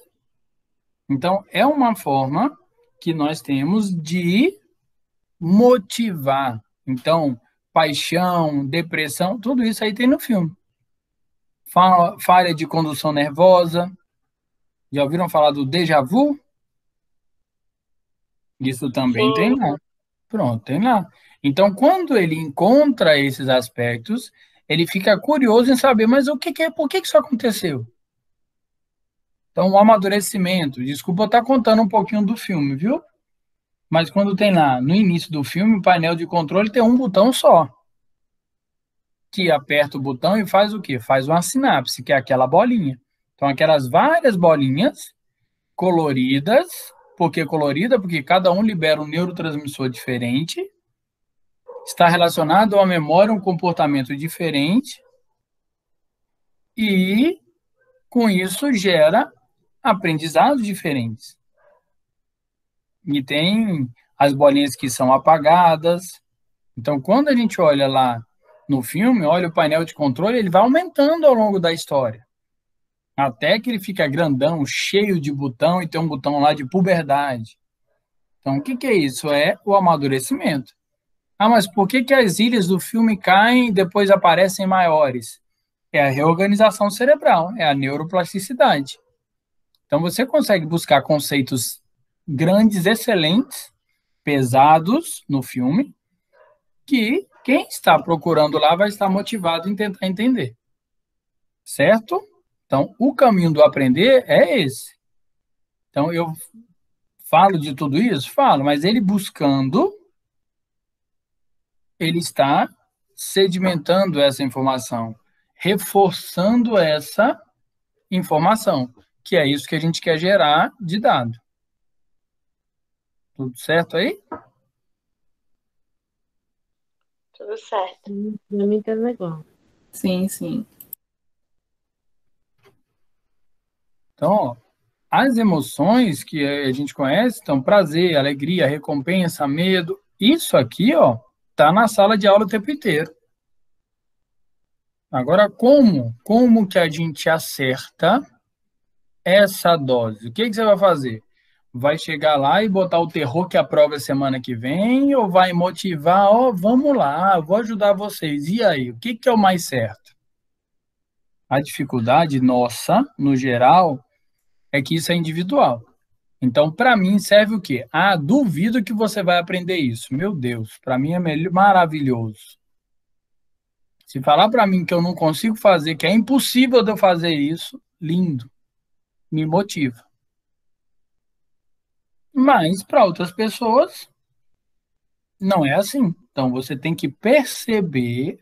Então, é uma forma que nós temos de motivar. Então, paixão, depressão, tudo isso aí tem no filme. Falha de condução nervosa. Já ouviram falar do déjà vu? Isso também tem Sim, lá. Pronto, tem lá. Então, quando ele encontra esses aspectos, ele fica curioso em saber, mas o que que é, por que que isso aconteceu? Então, o amadurecimento. Desculpa eu estar contando um pouquinho do filme, viu? Mas quando tem lá, no início do filme, o painel de controle tem um botão só. Que aperta o botão e faz o quê? Faz uma sinapse, que é aquela bolinha. Então, aquelas várias bolinhas coloridas. Por que colorida? Porque cada um libera um neurotransmissor diferente, está relacionado a uma memória, um comportamento diferente, e com isso gera aprendizados diferentes. E tem as bolinhas que são apagadas. Então, quando a gente olha lá no filme, olha o painel de controle, ele vai aumentando ao longo da história. Até que ele fica grandão, cheio de botão, e tem um botão lá de puberdade. Então, o que que é isso? É o amadurecimento. Ah, mas por que que as ilhas do filme caem e depois aparecem maiores? É a reorganização cerebral, é a neuroplasticidade. Então, você consegue buscar conceitos grandes, excelentes, pesados no filme, que quem está procurando lá vai estar motivado em tentar entender. Certo? Então, o caminho do aprender é esse. Então, eu falo de tudo isso? Falo, mas ele buscando, ele está sedimentando essa informação, reforçando essa informação, que é isso que a gente quer gerar de dado. Tudo certo aí? tudo certo. Pra mim tá legal. Sim, sim. Então, ó, as emoções que a gente conhece, então, prazer, alegria, recompensa, medo, isso aqui, ó, tá na sala de aula o tempo inteiro. Agora, como que a gente acerta essa dose? O que que você vai fazer? Vai chegar lá e botar o terror que a prova é semana que vem, ou vai motivar, ó, vamos lá, vou ajudar vocês. E aí, o que que é o mais certo? A dificuldade nossa, no geral, é que isso é individual. Então, para mim, serve o quê? Ah, duvido que você vai aprender isso. Meu Deus, para mim é maravilhoso. Se falar para mim que eu não consigo fazer, que é impossível de eu fazer isso, lindo, me motiva. Mas para outras pessoas, não é assim. Então, você tem que perceber.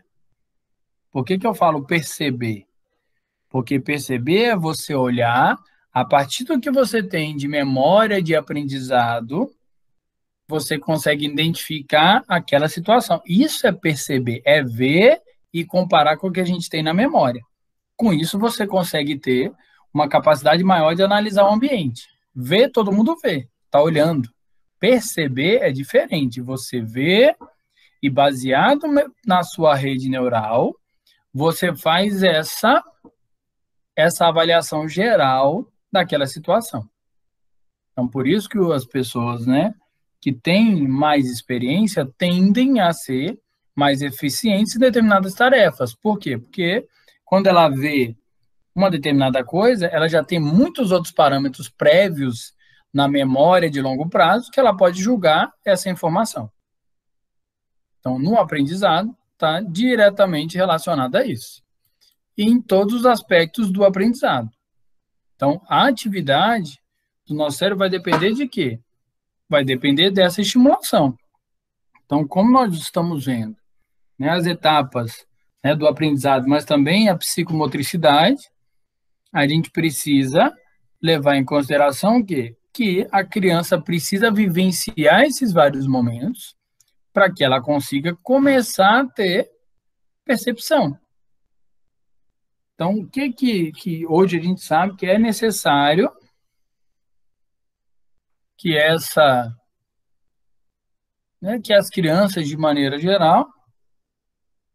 Por que que eu falo perceber? Porque perceber é você olhar, a partir do que você tem de memória de aprendizado, você consegue identificar aquela situação. Isso é perceber, é ver e comparar com o que a gente tem na memória. Com isso, você consegue ter uma capacidade maior de analisar o ambiente. Ver, todo mundo vê, está olhando. Perceber é diferente. Você vê e, baseado na sua rede neural, você faz essa avaliação geral daquela situação. Então, por isso que as pessoas, né, que têm mais experiência tendem a ser mais eficientes em determinadas tarefas. Por quê? Porque quando ela vê uma determinada coisa, ela já tem muitos outros parâmetros prévios na memória de longo prazo que ela pode julgar essa informação. Então, no aprendizado, está diretamente relacionado a isso. E em todos os aspectos do aprendizado. Então, a atividade do nosso cérebro vai depender de quê? Vai depender dessa estimulação. Então, como nós estamos vendo, né, as etapas, né, do aprendizado, mas também a psicomotricidade, a gente precisa levar em consideração que a criança precisa vivenciar esses vários momentos para que ela consiga começar a ter percepção. Então, o que hoje a gente sabe que é necessário que que as crianças, de maneira geral,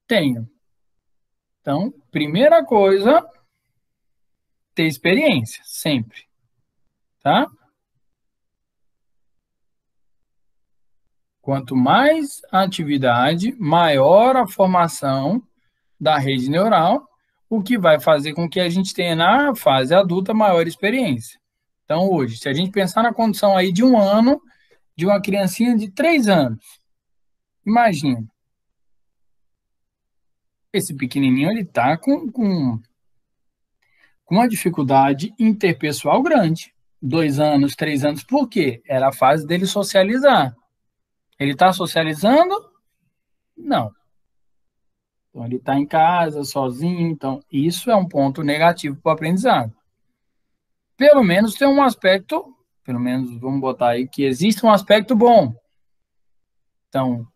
tenham. Então, primeira coisa, ter experiência, sempre. Tá? Quanto mais a atividade, maior a formação da rede neural, o que vai fazer com que a gente tenha, na fase adulta, maior experiência. Então, hoje, se a gente pensar na condição aí de 1 ano, de uma criancinha de 3 anos, imagina, esse pequenininho, ele está com uma dificuldade interpessoal grande. 2 anos, 3 anos, por quê? Era a fase dele socializar. Ele está socializando? Não. Então, ele está em casa, sozinho. Então, isso é um ponto negativo para o aprendizado. Pelo menos tem um aspecto, pelo menos vamos botar aí, que existe um aspecto bom. Então,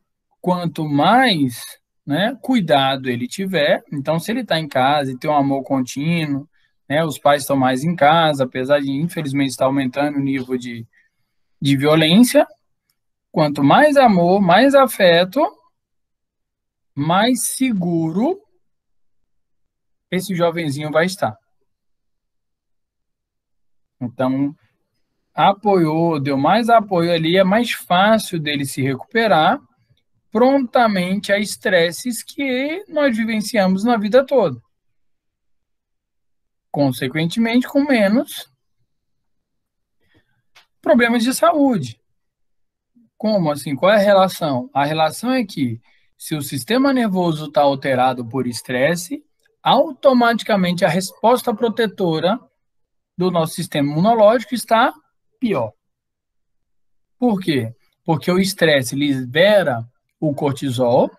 quanto mais, né, cuidado ele tiver, então se ele está em casa e tem um amor contínuo, né, os pais estão mais em casa, apesar de, infelizmente, estar aumentando o nível de violência, quanto mais amor, mais afeto, mais seguro esse jovenzinho vai estar. Então, apoiou, deu mais apoio ali, é mais fácil dele se recuperar prontamente a estresses que nós vivenciamos na vida toda. Consequentemente, com menos problemas de saúde. Como assim? Qual é a relação? A relação é que, se o sistema nervoso está alterado por estresse, automaticamente a resposta protetora do nosso sistema imunológico está pior. Por quê? Porque o estresse libera o cortisol,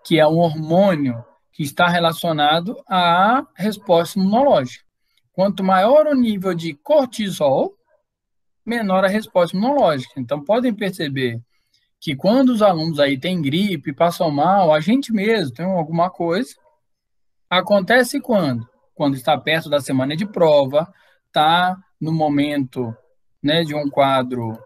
que é um hormônio que está relacionado à resposta imunológica. Quanto maior o nível de cortisol, menor a resposta imunológica. Então, podem perceber que quando os alunos aí têm gripe, passam mal, a gente mesmo tem alguma coisa, acontece quando? Quando está perto da semana de prova, está no momento, né, de um quadro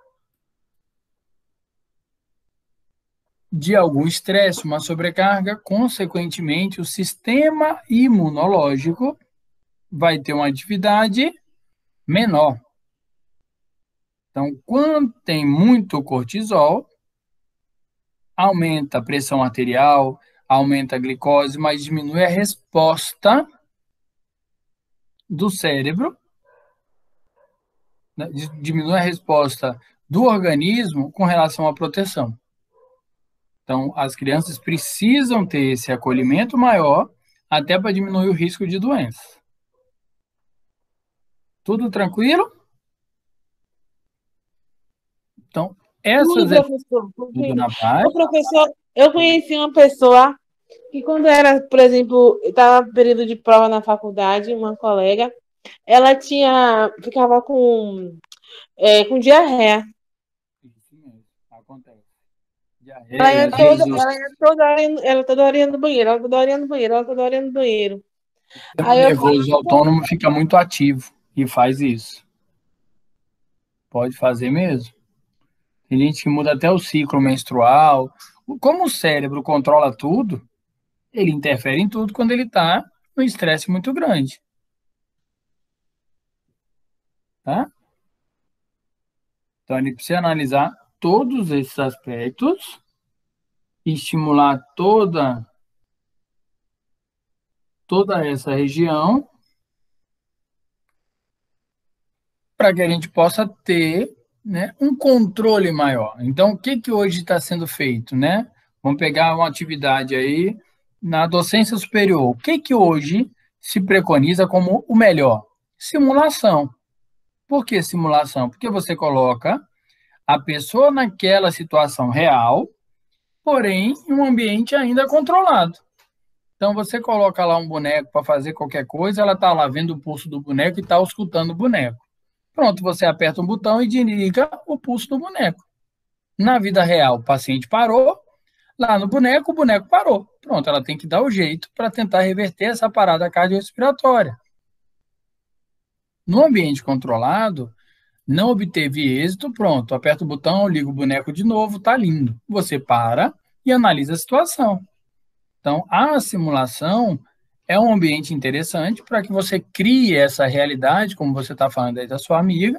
de algum estresse, uma sobrecarga, consequentemente, o sistema imunológico vai ter uma atividade menor. Então, quando tem muito cortisol, aumenta a pressão arterial, aumenta a glicose, mas diminui a resposta do cérebro, né? Diminui a resposta do organismo com relação à proteção. Então, as crianças precisam ter esse acolhimento maior até para diminuir o risco de doenças. Tudo tranquilo? Então, Tudo, essas é professor. tudo na paz. Ô, professor, eu conheci uma pessoa que quando era, por exemplo, estava no período de prova na faculdade, uma colega, ela ficava com diarreia. Isso mesmo, acontece. Ela ia Diarreia, toda hora no banheiro, ela toda hora no banheiro, ela toda hora no banheiro. o sistema Aí eu falei, nervoso autônomo fica muito ativo e faz isso. Pode fazer mesmo. Tem gente que muda até o ciclo menstrual. Como o cérebro controla tudo, ele interfere em tudo quando ele está num estresse muito grande. Tá? Então, ele precisa analisar todos esses aspectos, estimular toda essa região para que a gente possa ter, né, um controle maior. Então, o que hoje está sendo feito? Né? Vamos pegar uma atividade aí na docência superior. O que hoje se preconiza como o melhor? Simulação. Por que simulação? Porque você coloca a pessoa naquela situação real, porém em um ambiente ainda controlado. Então, você coloca lá um boneco para fazer qualquer coisa, ela está lá vendo o pulso do boneco e está escutando o boneco. Pronto, você aperta um botão e desliga o pulso do boneco. Na vida real, o paciente parou, lá no boneco, o boneco parou. Pronto, ela tem que dar o jeito para tentar reverter essa parada cardiorrespiratória. No ambiente controlado, não obteve êxito, pronto, aperta o botão, liga o boneco de novo, tá lindo. Você para e analisa a situação. Então, a simulação é um ambiente interessante para que você crie essa realidade, como você está falando aí da sua amiga,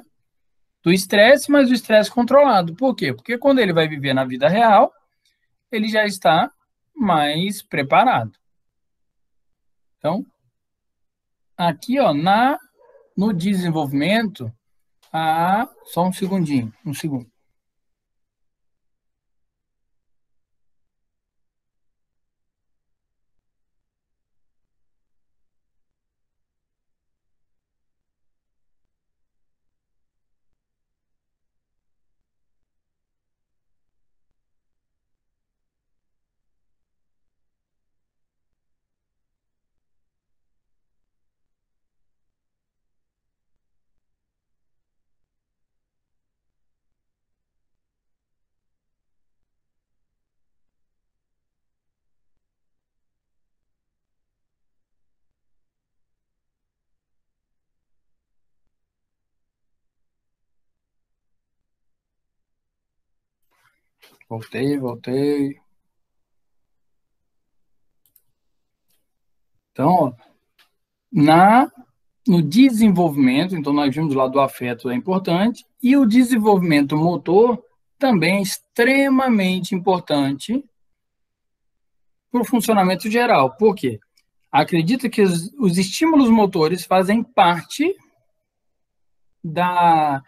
do estresse, mas o estresse controlado. Por quê? Porque quando ele vai viver na vida real, ele já está mais preparado. Então, aqui, ó, no desenvolvimento, só um segundinho, um segundo. Voltei. Então, ó, no desenvolvimento, então nós vimos lá do afeto é importante, e o desenvolvimento motor também é extremamente importante para o funcionamento geral. Por quê? Acredita que os estímulos motores fazem parte da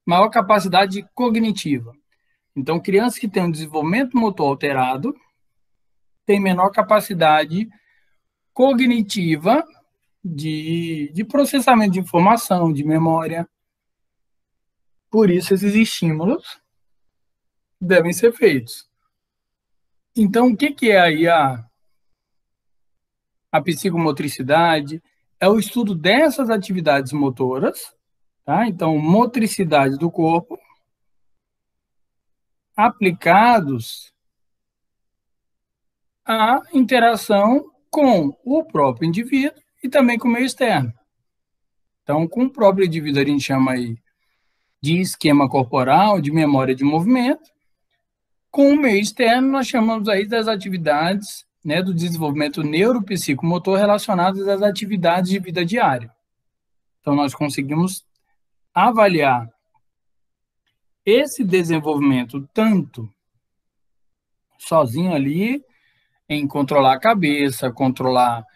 maior capacidade cognitiva. Então, crianças que têm um desenvolvimento motor alterado têm menor capacidade cognitiva de processamento de informação, de memória. Por isso, esses estímulos devem ser feitos. Então, o que é aí a psicomotricidade? É o estudo dessas atividades motoras, tá? Então, motricidade do corpo, aplicados à interação com o próprio indivíduo e também com o meio externo. Então, com o próprio indivíduo, a gente chama aí de esquema corporal, de memória de movimento. Com o meio externo, nós chamamos aí das atividades, né, do desenvolvimento neuropsicomotor relacionadas às atividades de vida diária. Então, nós conseguimos avaliar esse desenvolvimento tanto sozinho ali, em controlar a cabeça, controlar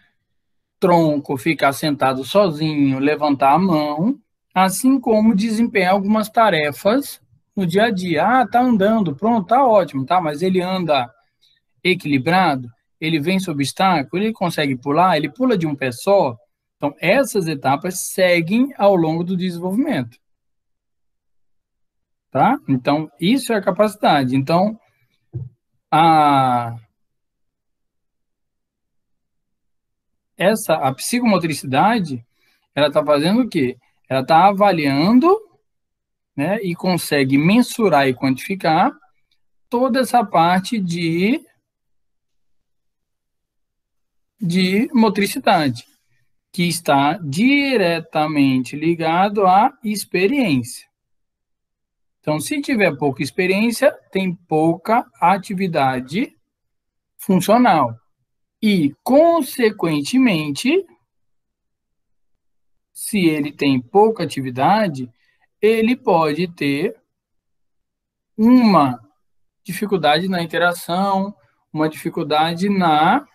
tronco, ficar sentado sozinho, levantar a mão, assim como desempenhar algumas tarefas no dia a dia. Ah, tá andando, pronto, tá ótimo, tá? Mas ele anda equilibrado, ele vence obstáculo, ele consegue pular, ele pula de um pé só. Então, essas etapas seguem ao longo do desenvolvimento. Tá? Então, isso é a capacidade. Então, a psicomotricidade, ela está fazendo o quê? Ela está avaliando, né, e consegue mensurar e quantificar toda essa parte de motricidade, que está diretamente ligado à experiência. Então, se tiver pouca experiência, tem pouca atividade funcional. E, consequentemente, se ele tem pouca atividade, ele pode ter uma dificuldade na interação, uma dificuldade na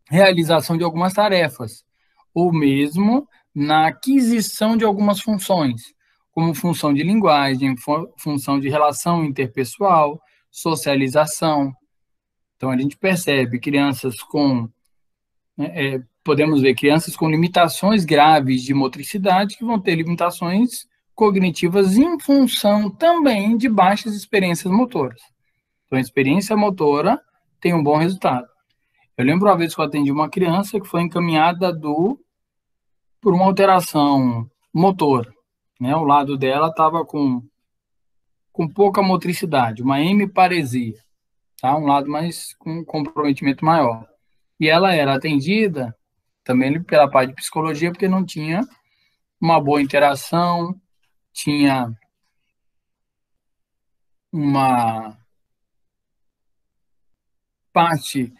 realização de algumas tarefas, ou mesmo na aquisição de algumas funções, como função de linguagem, função de relação interpessoal, socialização. Então, a gente percebe crianças com, podemos ver crianças com limitações graves de motricidade que vão ter limitações cognitivas em função também de baixas experiências motoras. Então, a experiência motora tem um bom resultado. Eu lembro uma vez que eu atendi uma criança que foi encaminhada por uma alteração motora, né? O lado dela estava com pouca motricidade, uma hemiparesia, tá? Um lado mais com um comprometimento maior. E ela era atendida também pela parte de psicologia, porque não tinha uma boa interação, tinha uma parte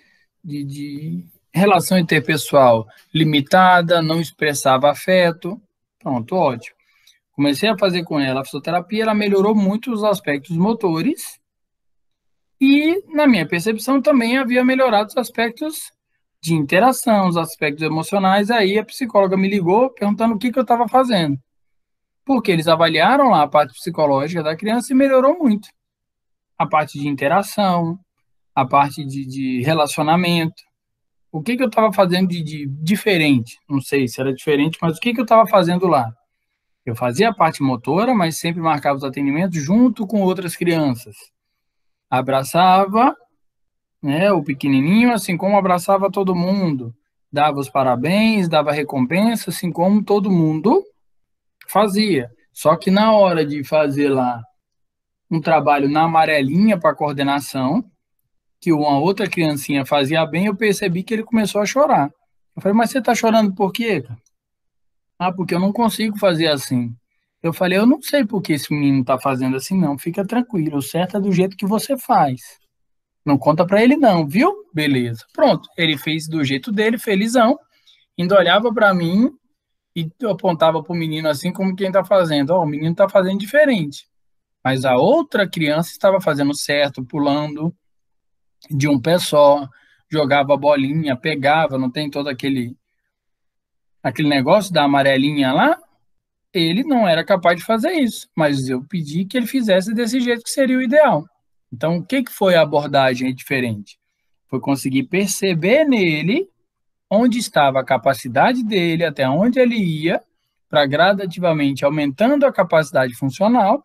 de relação interpessoal limitada, não expressava afeto. Pronto, ótimo. Comecei a fazer com ela a fisioterapia, ela melhorou muito os aspectos motores e, na minha percepção, também havia melhorado os aspectos de interação, os aspectos emocionais. Aí a psicóloga me ligou perguntando o que eu estava fazendo. Porque eles avaliaram lá a parte psicológica da criança e melhorou muito. A parte de interação, a parte de relacionamento. O que eu estava fazendo de diferente? Não sei se era diferente, mas o que eu estava fazendo lá? Eu fazia a parte motora, mas sempre marcava os atendimentos junto com outras crianças. Abraçava, né, o pequenininho, assim como abraçava todo mundo. Dava os parabéns, dava recompensa, assim como todo mundo fazia. Só que na hora de fazer lá um trabalho na amarelinha para coordenação, que uma outra criancinha fazia bem, eu percebi que ele começou a chorar. Eu falei, mas você está chorando por quê, cara? Ah, porque eu não consigo fazer assim. Eu falei, eu não sei por que esse menino está fazendo assim, não. Fica tranquilo, o certo é do jeito que você faz. Não conta para ele não, viu? Beleza. Pronto, ele fez do jeito dele, felizão. Ainda olhava para mim e apontava para o menino assim como quem está fazendo. Ó, o menino está fazendo diferente. Mas a outra criança estava fazendo certo, pulando de um pé só, jogava a bolinha, pegava, não tem todo aquele negócio da amarelinha lá, ele não era capaz de fazer isso, mas eu pedi que ele fizesse desse jeito que seria o ideal. Então, o que foi a abordagem diferente? Foi conseguir perceber nele onde estava a capacidade dele, até onde ele ia, para gradativamente aumentando a capacidade funcional,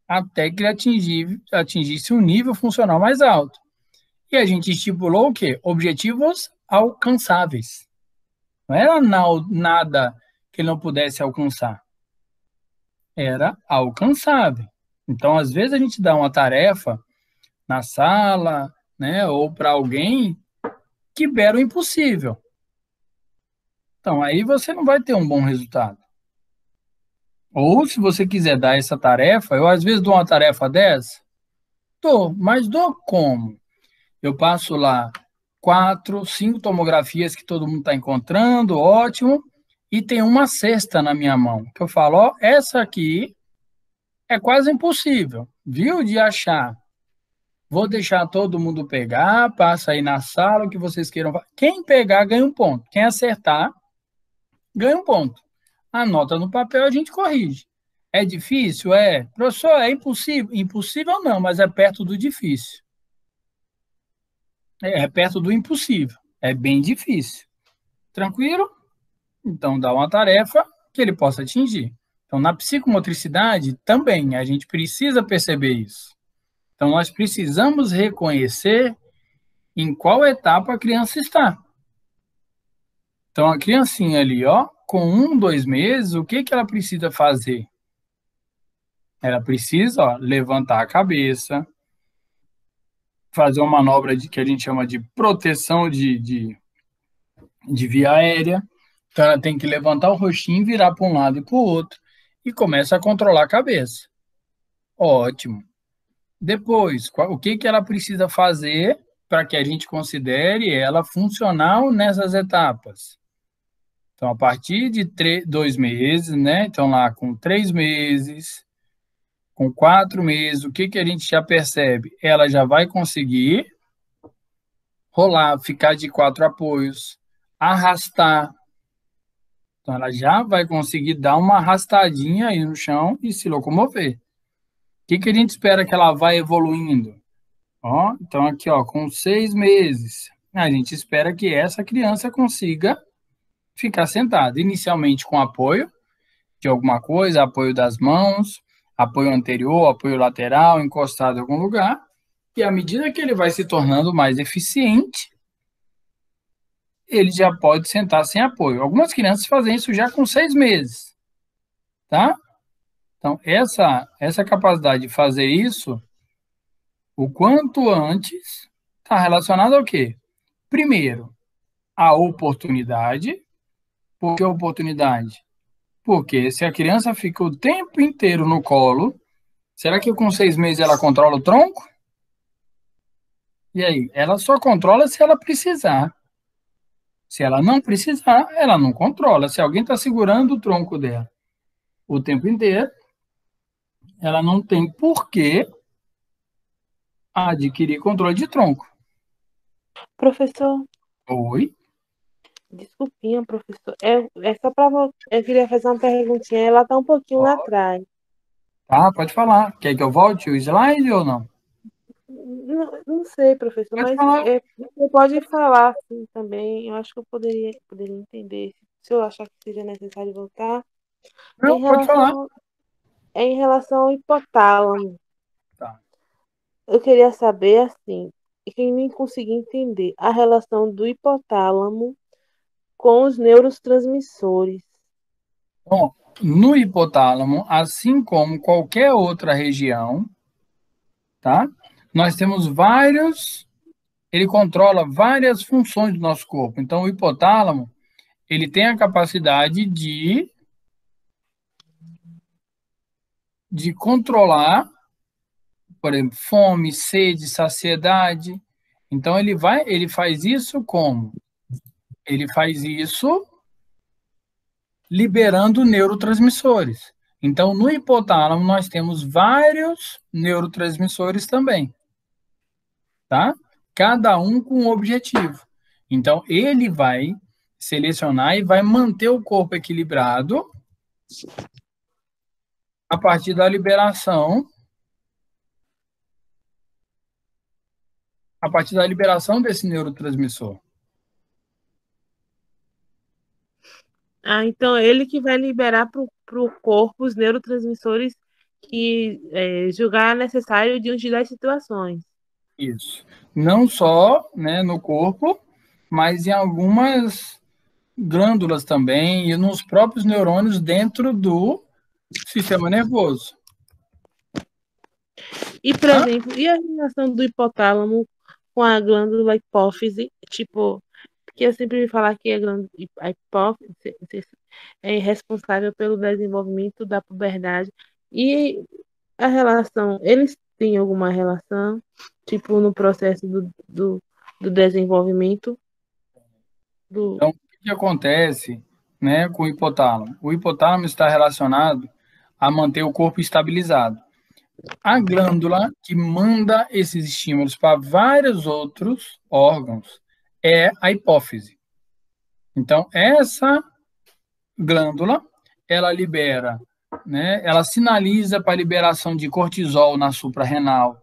até que ele atingisse um nível funcional mais alto. E a gente estipulou o quê? Objetivos alcançáveis. Não era nada que ele não pudesse alcançar. Era alcançável. Então, às vezes, a gente dá uma tarefa na sala, né, ou para alguém que beira o impossível. Então, aí você não vai ter um bom resultado. Ou, se você quiser dar essa tarefa, eu às vezes dou uma tarefa dessa, dou, mas dou como? Eu passo lá 4, 5 tomografias que todo mundo está encontrando, ótimo, e tem uma cesta na minha mão, que eu falo, ó, essa aqui é quase impossível, viu, de achar. Vou deixar todo mundo pegar, passa aí na sala, o que vocês queiram. Quem pegar ganha um ponto. Quem acertar, ganha um ponto. Anota no papel, a gente corrige. É difícil? É. Professor, é impossível? Impossível não, mas é perto do difícil. É perto do impossível. É bem difícil. Tranquilo? Então, dá uma tarefa que ele possa atingir. Então, na psicomotricidade, também, a gente precisa perceber isso. Então, nós precisamos reconhecer em qual etapa a criança está. Então, a criancinha ali, ó, com 1, 2 meses, o que ela precisa fazer? Ela precisa, ó, levantar a cabeça, fazer uma manobra que a gente chama de proteção de via aérea. Então, ela tem que levantar o rostinho, virar para um lado e para o outro, e começa a controlar a cabeça. Ótimo. Depois, o que ela precisa fazer para que a gente considere ela funcional nessas etapas? Então, a partir de 2 meses, né? Então, lá com 3 meses, com 4 meses, o que a gente já percebe? Ela já vai conseguir rolar, ficar de 4 apoios, arrastar. Então, ela já vai conseguir dar uma arrastadinha aí no chão e se locomover. O que a gente espera que ela vá evoluindo? Ó, então, aqui, ó, com 6 meses, a gente espera que essa criança consiga ficar sentada, inicialmente com apoio de alguma coisa, apoio das mãos, apoio anterior, apoio lateral, encostado em algum lugar, e à medida que ele vai se tornando mais eficiente, ele já pode sentar sem apoio. Algumas crianças fazem isso já com 6 meses, tá? Então, essa capacidade de fazer isso, o quanto antes, está relacionado ao quê? Primeiro, a oportunidade. Por que oportunidade? Porque se a criança fica o tempo inteiro no colo, será que com 6 meses ela controla o tronco? E aí? Ela só controla se ela precisar. Se ela não precisar, ela não controla. Se alguém está segurando o tronco dela o tempo inteiro, ela não tem por que adquirir controle de tronco. Professor, Oi? desculpinha, professor. É só para eu queria fazer uma perguntinha. Ela está um pouquinho lá atrás. Tá, pode falar. Quer que eu volte o slide ou não? Não sei, professor, Pode mas falar. você pode falar assim também. Eu acho que eu poderia entender. Se eu achar que seja necessário voltar. Não, pode falar. Em relação ao hipotálamo, Tá. eu queria saber assim, e quem nem conseguir entender a relação do hipotálamo com os neurotransmissores. Bom, no hipotálamo, assim como qualquer outra região, tá? Nós temos ele controla várias funções do nosso corpo. Então, o hipotálamo, ele tem a capacidade de controlar, por exemplo, fome, sede, saciedade. Então, ele faz isso como? Ele faz isso liberando neurotransmissores. Então, no hipotálamo, nós temos vários neurotransmissores também, tá? Cada um com um objetivo. Então, ele vai selecionar e vai manter o corpo equilibrado a partir da liberação desse neurotransmissor. Então ele que vai liberar para o corpo os neurotransmissores que julgar necessário diante das situações. Isso. Não só, né, no corpo, mas em algumas glândulas também e nos próprios neurônios dentro do sistema nervoso. E, por exemplo, e a relação do hipotálamo com a glândula hipófise? Tipo, que eu sempre ouvi falar que a hipófise é responsável pelo desenvolvimento da puberdade. E a relação, eles têm alguma relação, tipo, no processo do desenvolvimento do. Então, o que acontece, né, com o hipotálamo? O hipotálamo está relacionado a manter o corpo estabilizado. A glândula que manda esses estímulos para vários outros órgãos é a hipófise. Então, essa glândula, ela libera, né, ela sinaliza para a liberação de cortisol na suprarrenal,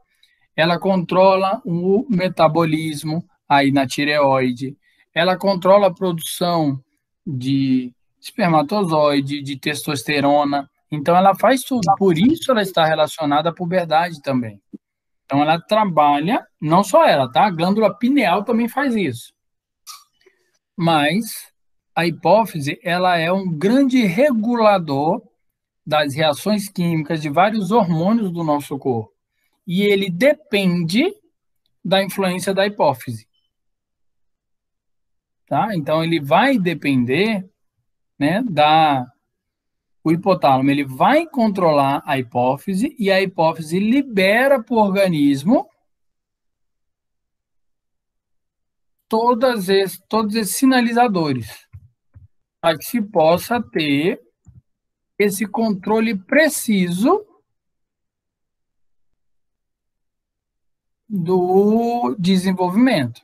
ela controla o metabolismo aí na tireoide, ela controla a produção de espermatozoide, de testosterona, então ela faz tudo, por isso ela está relacionada à puberdade também. Então ela trabalha, não só ela, tá? A glândula pineal também faz isso. Mas a hipófise, ela é um grande regulador das reações químicas de vários hormônios do nosso corpo. E ele depende da influência da hipófise. Tá? Então, ele vai depender, né, o hipotálamo, ele vai controlar a hipófise e a hipófise libera para o organismo todos esses sinalizadores para que se possa ter esse controle preciso do desenvolvimento.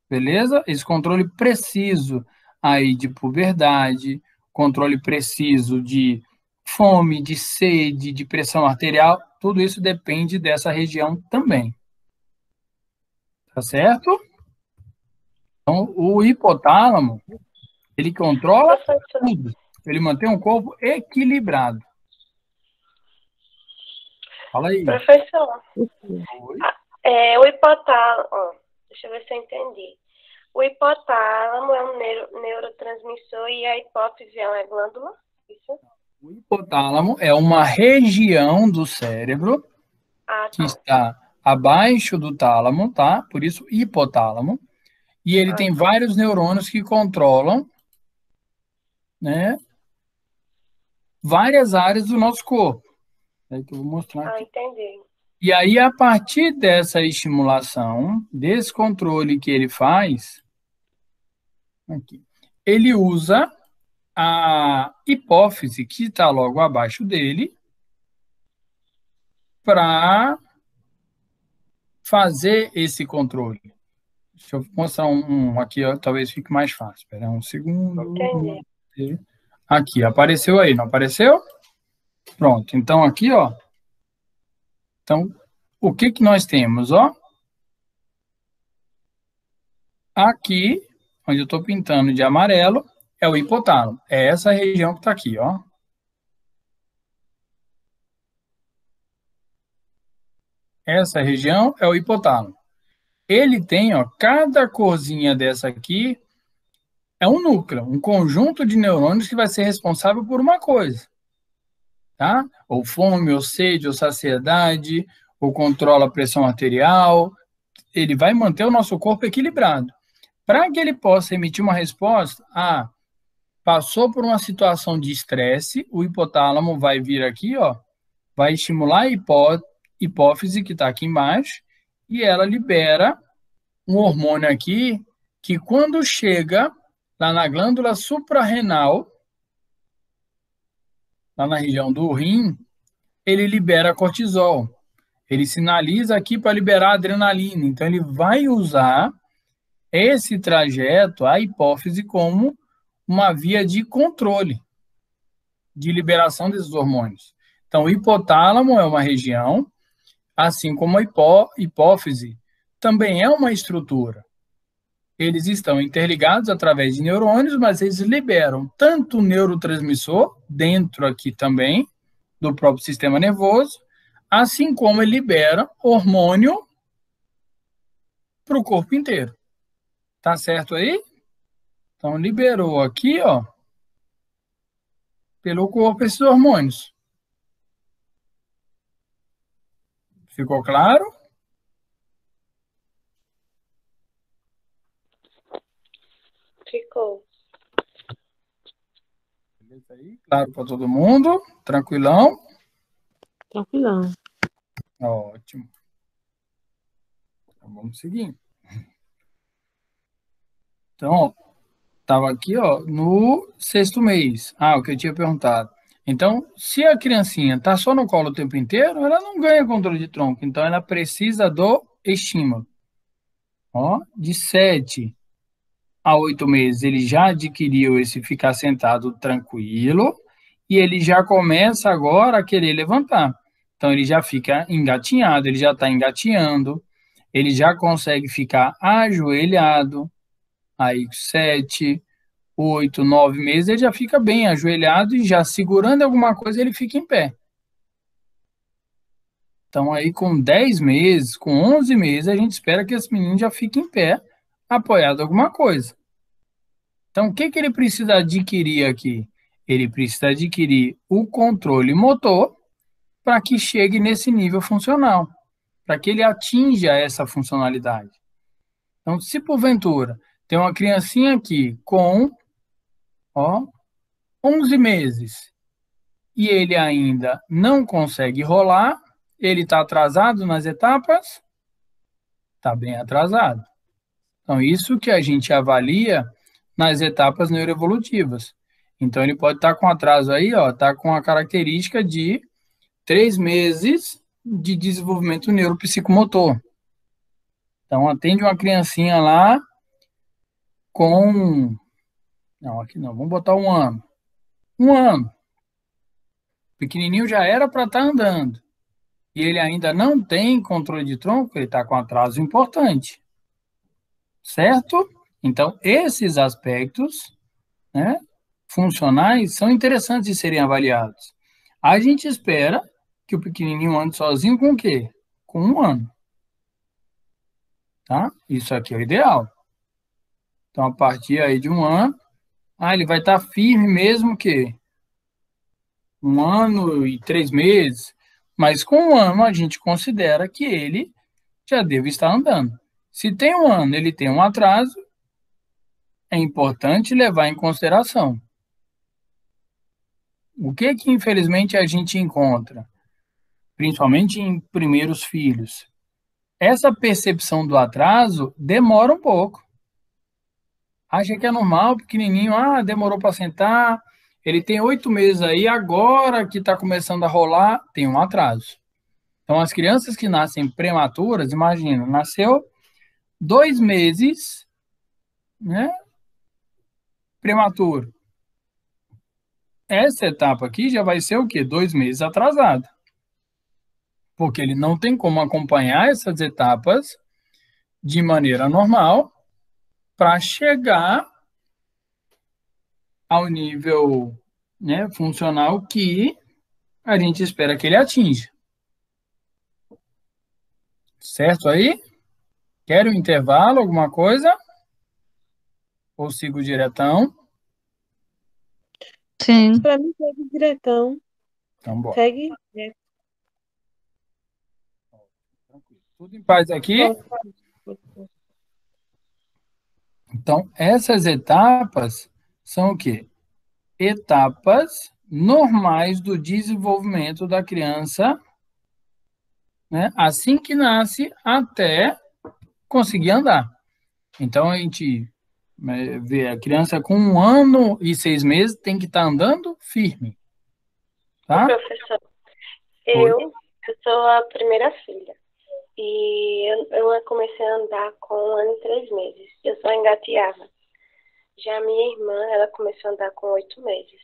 Beleza? Esse controle preciso aí de puberdade, controle preciso de fome, de sede, de pressão arterial, tudo isso depende dessa região também. Tá certo? Então, o hipotálamo, ele controla Professor, tudo. Ele mantém um corpo equilibrado. Fala aí. professor, Oi? o hipotálamo, ó, deixa eu ver se eu entendi. O hipotálamo é um neurotransmissor e a hipófise é uma glândula? Isso? O hipotálamo é uma região do cérebro Ah, que tá. está abaixo do tálamo, tá? Por isso, hipotálamo. E ele tem vários neurônios que controlam, né, várias áreas do nosso corpo. É que eu vou mostrar aqui. Entendi. E aí, a partir dessa estimulação, desse controle que ele faz, aqui, ele usa a hipófise, que está logo abaixo dele, para fazer esse controle. Deixa eu mostrar um aqui, ó, talvez fique mais fácil. Espera um segundo. Entendi. Aqui, apareceu aí, não apareceu? Pronto, então aqui, ó. Então, o que que nós temos, ó? Aqui, onde eu estou pintando de amarelo, é o hipotálamo. É essa região que está aqui, ó. Essa região é o hipotálamo. Ele tem, ó, cada corzinha dessa aqui é um núcleo, um conjunto de neurônios que vai ser responsável por uma coisa, tá? Ou fome, ou sede, ou saciedade, ou controla a pressão arterial. Ele vai manter o nosso corpo equilibrado. Para que ele possa emitir uma resposta, passou por uma situação de estresse, o hipotálamo vai vir aqui, ó, vai estimular a hipófise, que está aqui embaixo, e ela libera um hormônio aqui, que quando chega lá na glândula suprarrenal, lá na região do rim, ele libera cortisol. Ele sinaliza aqui para liberar adrenalina. Então, ele vai usar esse trajeto, a hipófise, como uma via de controle, de liberação desses hormônios. Então, o hipotálamo é uma região, assim como a hipófise também é uma estrutura. Eles estão interligados através de neurônios, mas eles liberam tanto o neurotransmissor, dentro aqui também, do próprio sistema nervoso, assim como ele libera hormônio para o corpo inteiro. Tá certo aí? Então, liberou aqui, ó, pelo corpo esses hormônios. Ficou claro? Ficou. Beleza aí? Claro para todo mundo? Tranquilão? Tranquilão. Ótimo. Então, vamos seguir. Então, estava aqui, ó, no 6º mês. O que eu tinha perguntado. Então, se a criancinha está só no colo o tempo inteiro, ela não ganha controle de tronco. Então, ela precisa do estímulo. Ó, de 7 a 8 meses, ele já adquiriu esse ficar sentado tranquilo e ele já começa agora a querer levantar. Então, ele já fica engatinhado, ele já está engatinhando, ele já consegue ficar ajoelhado. Aí, 7, 8, 9 meses, ele já fica bem ajoelhado e já segurando alguma coisa, ele fica em pé. Então, aí com 10 meses, com 11 meses, a gente espera que esse menino já fique em pé, apoiado em alguma coisa. Então, o que ele precisa adquirir aqui? Ele precisa adquirir o controle motor para que chegue nesse nível funcional, para que ele atinja essa funcionalidade. Então, se porventura tem uma criancinha aqui com 11 meses e ele ainda não consegue rolar, ele está atrasado nas etapas? Está bem atrasado. Então, isso que a gente avalia nas etapas neuroevolutivas. Então, ele pode estar com atraso aí, está com a característica de 3 meses de desenvolvimento neuropsicomotor. Então, atende uma criancinha lá com... Não, aqui não, vamos botar 1 ano. 1 ano. O pequenininho já era para estar andando. E ele ainda não tem controle de tronco, ele está com atraso importante. Certo? Então, esses aspectos, né, funcionais são interessantes de serem avaliados. A gente espera que o pequenininho ande sozinho com o quê? Com 1 ano. Tá? Isso aqui é o ideal. Então, a partir aí de 1 ano, ele vai estar firme mesmo que 1 ano e 3 meses, mas com 1 ano a gente considera que ele já deve estar andando. Se tem 1 ano, ele tem um atraso, é importante levar em consideração. O que infelizmente a gente encontra, principalmente em primeiros filhos? Essa percepção do atraso demora um pouco. Acha que é normal, pequenininho, demorou para sentar, ele tem 8 meses aí, agora que está começando a rolar, tem um atraso. Então, as crianças que nascem prematuras, imagina, nasceu 2 meses, né, prematuro. Essa etapa aqui já vai ser o quê? 2 meses atrasada. Porque ele não tem como acompanhar essas etapas de maneira normal para chegar ao nível, né, funcional que a gente espera que ele atinja. Certo aí? Quer um intervalo, alguma coisa? Ou sigo diretão? Sim. Para mim, segue diretão. Então, bora. Segue. Tudo em paz aqui? Então, essas etapas são o quê? Etapas normais do desenvolvimento da criança, né? Assim que nasce até conseguir andar. Então, a gente vê a criança com 1 ano e 6 meses tem que estar andando firme. Tá? Professor, eu sou a primeira filha. E eu comecei a andar com 1 ano e 3 meses. Eu só engateava. Já a minha irmã, ela começou a andar com 8 meses.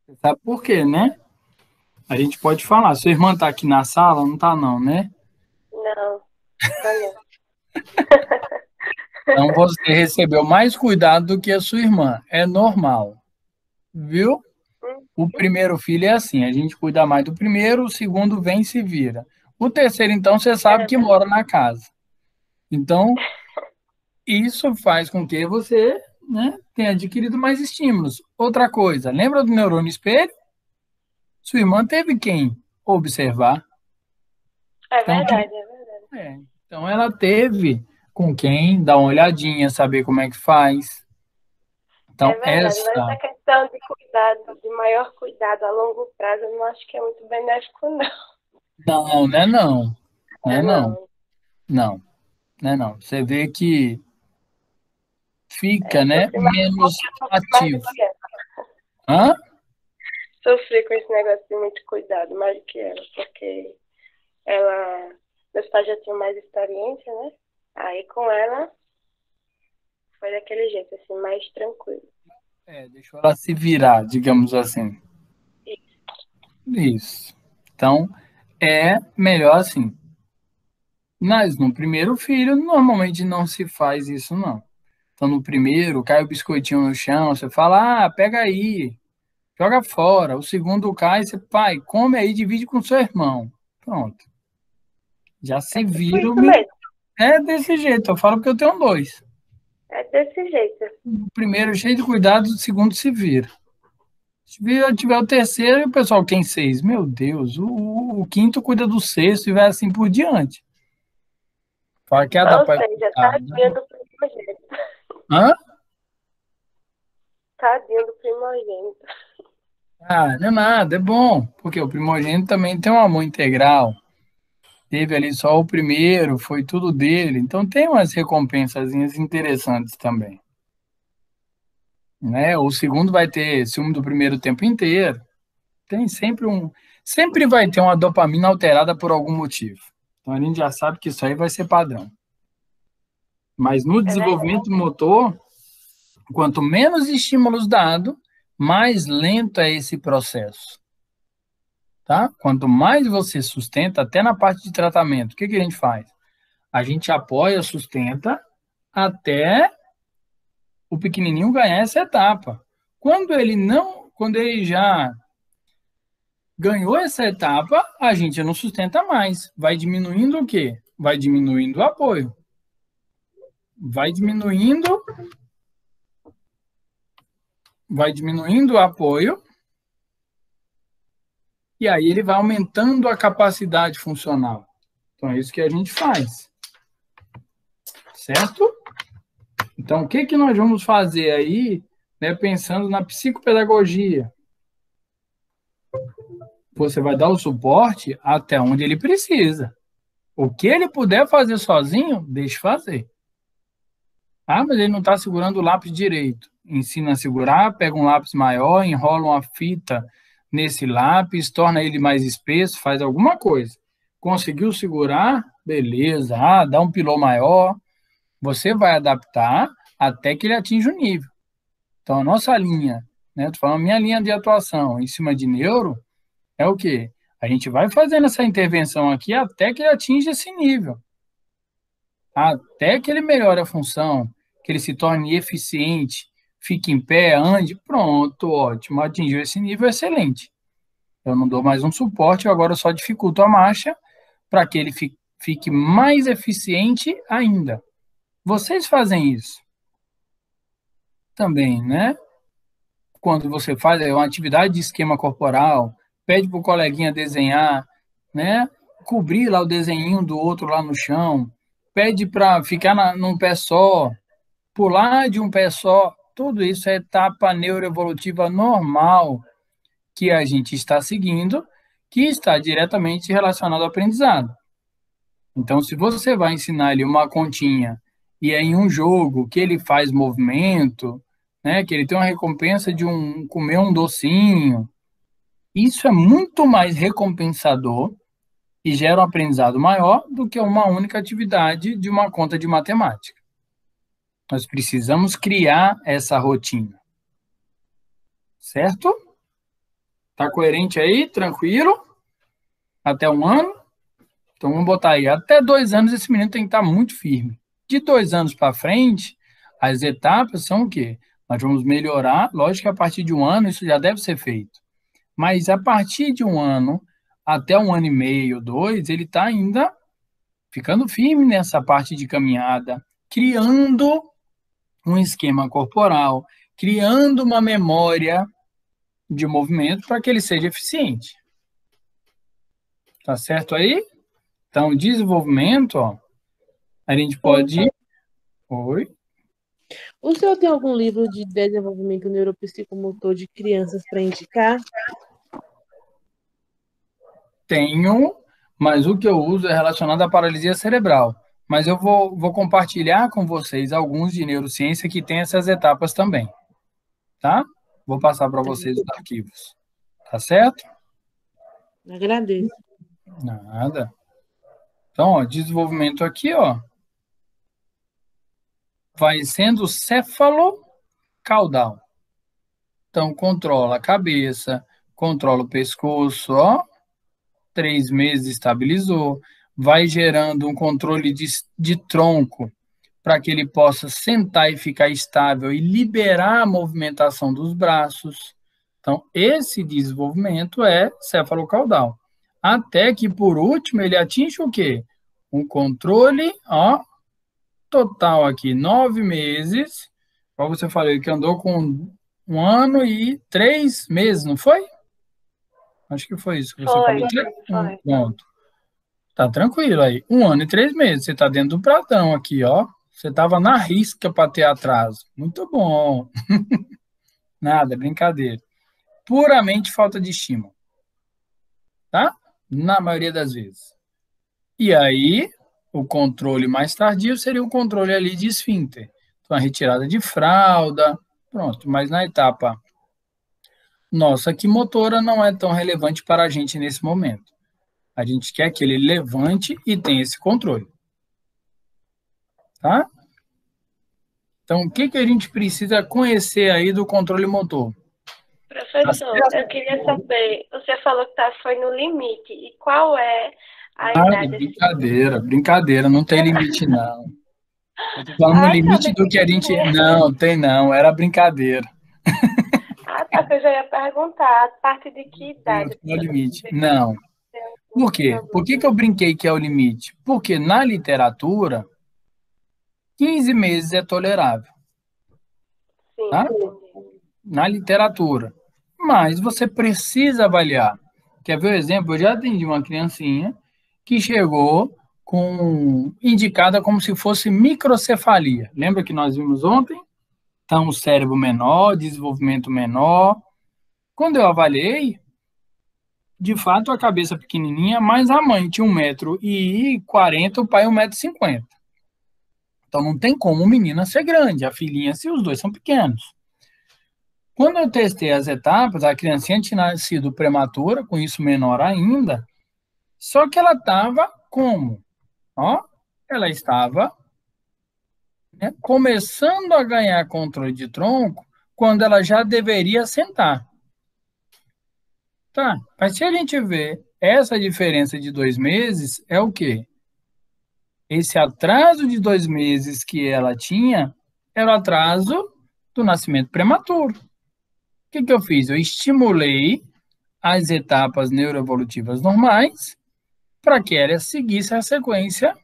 Você sabe por quê, né? A gente pode falar. Sua irmã está aqui na sala? Não está não, né? Não, não. Então você recebeu mais cuidado do que a sua irmã. É normal. Viu? O primeiro filho é assim, a gente cuida mais do primeiro, o segundo vem e se vira. O terceiro, então, você sabe que mora na casa. Então, isso faz com que você, né, tenha adquirido mais estímulos. Outra coisa, lembra do neurônio espelho? Sua irmã teve quem observar. É verdade, é verdade. Então, ela teve com quem, dar uma olhadinha, saber como é que faz. Então, É verdade, mas essa questão de cuidado, de maior cuidado a longo prazo, eu não acho que é muito benéfico, não. Não, não é não. Não é não. Não. Não, não é não. Você vê que fica, né, Sofri menos mais do ativo. que ela. Hã? Sofri com esse negócio de muito cuidado, mais do que ela, porque ela, meus pais já tinham mais experiência, né? Aí com ela foi daquele jeito, assim, mais tranquilo. Deixou ela se virar, digamos assim. Isso. Então, é melhor assim. Mas no primeiro filho, normalmente não se faz isso, não. Então, no primeiro, cai o biscoitinho no chão, você fala, pega aí, joga fora. O segundo cai, você, pai, come aí, divide com seu irmão. Pronto. Já se Tipo vira. isso mesmo. É desse jeito, eu falo porque eu tenho 2. É desse jeito. O primeiro cheio de cuidado, o segundo se vira. Se tiver o terceiro, e o pessoal, quem 6? Meu Deus, o quinto cuida do sexto e vai assim por diante. Fala que dá Ou pra seja, evitar, né? tadinho do primogênito. Hã? Tadinho do primogênito. Não é nada, é bom, porque o primogênito também tem um amor integral. Teve ali só o primeiro, foi tudo dele. Então tem umas recompensazinhas interessantes também. Né? O segundo vai ter ciúme do primeiro o tempo inteiro. Tem sempre vai ter uma dopamina alterada por algum motivo. Então a gente já sabe que isso aí vai ser padrão. Mas no desenvolvimento motor, quanto menos estímulos dado, mais lento é esse processo. Tá? Quanto mais você sustenta, até na parte de tratamento, o que a gente faz? A gente apoia, sustenta até o pequenininho ganhar essa etapa. Quando ele já ganhou essa etapa, a gente não sustenta mais. Vai diminuindo o quê? Vai diminuindo o apoio. Vai diminuindo o apoio. E aí ele vai aumentando a capacidade funcional. Então é isso que a gente faz. Certo? Então o que nós vamos fazer aí, né, pensando na psicopedagogia? Você vai dar o suporte até onde ele precisa. O que ele puder fazer sozinho, deixe fazer. Mas ele não está segurando o lápis direito. Ensina a segurar, pega um lápis maior, enrola uma fita nesse lápis, torna ele mais espesso, faz alguma coisa. Conseguiu segurar? Beleza. Dá um pilô maior. Você vai adaptar até que ele atinja o nível. Então, a nossa linha, né? Estou falando minha linha de atuação em cima de neuro, é o quê? A gente vai fazendo essa intervenção aqui até que ele atinja esse nível. Até que ele melhore a função, que ele se torne eficiente, fique em pé, ande, pronto, ótimo, atingiu esse nível, excelente. Eu não dou mais um suporte, eu agora só dificulto a marcha para que ele fique mais eficiente ainda. Vocês fazem isso também, né? Quando você faz uma atividade de esquema corporal, pede para o coleguinha desenhar, né? Cobrir lá o desenhinho do outro lá no chão, pede para ficar num pé só, pular de um pé só, tudo isso é etapa neuroevolutiva normal que a gente está seguindo, que está diretamente relacionado ao aprendizado. Então, se você vai ensinar ele uma continha e é em um jogo que ele faz movimento, né, que ele tem uma recompensa de comer um docinho, isso é muito mais recompensador e gera um aprendizado maior do que uma única atividade de uma conta de matemática. Nós precisamos criar essa rotina. Certo? Tá coerente aí? Tranquilo? Até 1 ano? Então vamos botar aí. Até 2 anos esse menino tem que estar muito firme. De 2 anos para frente, as etapas são o quê? Nós vamos melhorar. Lógico que a partir de 1 ano isso já deve ser feito. Mas a partir de 1 ano, até 1 ano e meio, 2, ele está ainda ficando firme nessa parte de caminhada, criando um esquema corporal, criando uma memória de movimento para que ele seja eficiente. Tá certo aí? Então, desenvolvimento, a gente pode Oi? O senhor tem algum livro de desenvolvimento neuropsicomotor de crianças para indicar? Tenho, mas o que eu uso é relacionado à paralisia cerebral. Mas eu vou compartilhar com vocês alguns de neurociência que tem essas etapas também, tá? Vou passar para vocês os arquivos. Tá certo? Agradeço. Nada. Então, ó, desenvolvimento aqui, ó, vai sendo cefalo-caudal. Então, controla a cabeça, controla o pescoço, ó, 3 meses estabilizou, vai gerando um controle de tronco para que ele possa sentar e ficar estável e liberar a movimentação dos braços. Então, esse desenvolvimento é cefalocaudal. Até que, por último, ele atinge o quê? Um controle, ó, total aqui, 9 meses. Como você falou, que andou com 1 ano e 3 meses, não foi? Acho que foi isso que você Foi, falou. foi. Pronto. Tá tranquilo aí. 1 ano e 3 meses. Você tá dentro do pratão aqui, ó. Você tava na risca para ter atraso. Muito bom. Nada, brincadeira. Puramente falta de estímulo. Tá? Na maioria das vezes. E aí, o controle mais tardio seria o controle ali de esfíncter. Então, a retirada de fralda. Pronto. Mas na etapa nossa aqui motora não é tão relevante para a gente nesse momento. A gente quer que ele levante e tenha esse controle. Tá? Então, o que a gente precisa conhecer aí do controle motor? Professor, eu queria saber, você falou que foi no limite, e qual é a idade? Brincadeira, não tem limite, não. Eu tô falando no limite do que a gente... Não, tem não, era brincadeira. Tá, que eu já ia perguntar, a partir de que idade? Não, limite. Não. Por quê? Por que eu brinquei que é o limite? Porque na literatura, 15 meses é tolerável. Sim. Tá? Na literatura. Mas você precisa avaliar. Quer ver o exemplo? Eu já atendi uma criancinha que chegou indicada como se fosse microcefalia. Lembra que nós vimos ontem? Então, o cérebro menor, desenvolvimento menor. Quando eu avaliei, de fato, a cabeça pequenininha, mas a mãe tinha 1,40 m, o pai 1,50 m. Então, não tem como o menino ser grande, a filhinha, se os dois são pequenos. Quando eu testei as etapas, a criancinha tinha nascido prematura, com isso menor ainda, só que ela estava como? Ó, ela estava, né, começando a ganhar controle de tronco quando ela já deveria sentar. Tá, mas se a gente vê essa diferença de 2 meses, é o quê? Esse atraso de 2 meses que ela tinha era o atraso do nascimento prematuro. O que eu fiz? Eu estimulei as etapas neuroevolutivas normais para que ela seguisse a sequência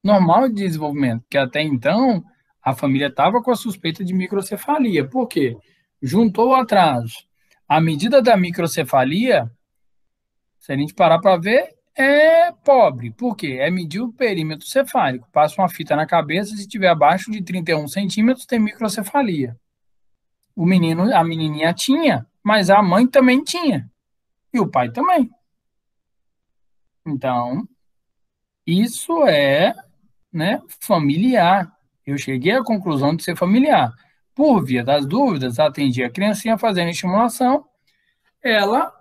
normal de desenvolvimento, que até então a família estava com a suspeita de microcefalia. Por quê? Juntou o atraso. A medida da microcefalia, se a gente parar para ver, é pobre. Por quê? É medir o perímetro cefálico. Passa uma fita na cabeça, se tiver abaixo de 31 centímetros, tem microcefalia. O menino, a menininha tinha, mas a mãe também tinha. E o pai também. Então, isso é, né, familiar. Eu cheguei à conclusão de ser familiar. Por via das dúvidas, atendi a criancinha fazendo estimulação, ela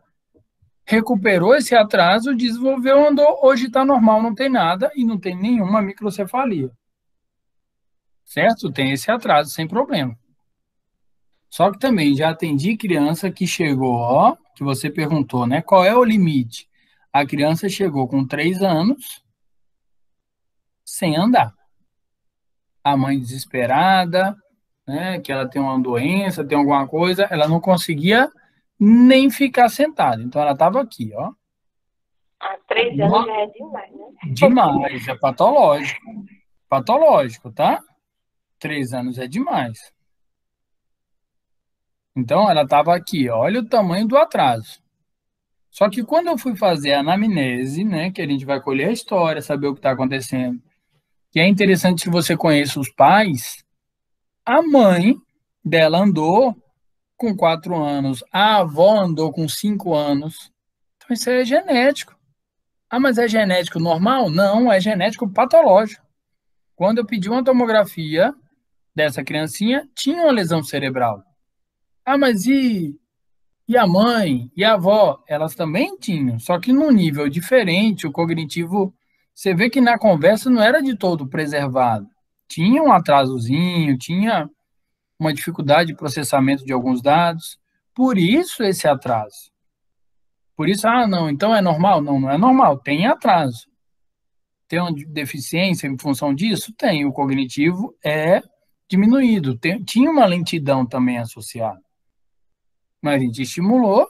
recuperou esse atraso, desenvolveu, andou, hoje está normal, não tem nada e não tem nenhuma microcefalia. Certo? Tem esse atraso sem problema. Só que também já atendi criança que chegou, ó, que você perguntou, né? Qual é o limite? A criança chegou com 3 anos sem andar. A mãe desesperada, né? Que ela tem uma doença, tem alguma coisa, ela não conseguia nem ficar sentada. Então ela estava aqui, ó. 3 anos já é demais, né? Demais, é patológico. Patológico, tá? 3 anos é demais. Então, ela estava aqui, ó, olha o tamanho do atraso. Só que quando eu fui fazer a anamnese, né, que a gente vai colher a história, saber o que está acontecendo, que é interessante que você conheça os pais. A mãe dela andou com 4 anos, a avó andou com 5 anos. Então, isso é genético. Ah, mas é genético normal? Não, é genético patológico. Quando eu pedi uma tomografia dessa criancinha, tinha uma lesão cerebral. Ah, mas e a mãe e a avó? Elas também tinham, só que num nível diferente, o cognitivo, você vê que na conversa não era de todo preservado. Tinha um atrasozinho, tinha uma dificuldade de processamento de alguns dados, por isso esse atraso. Por isso, não, então é normal? Não, não é normal, tem atraso. Tem uma deficiência em função disso? Tem, o cognitivo é diminuído. Tinha uma lentidão também associada. Mas a gente estimulou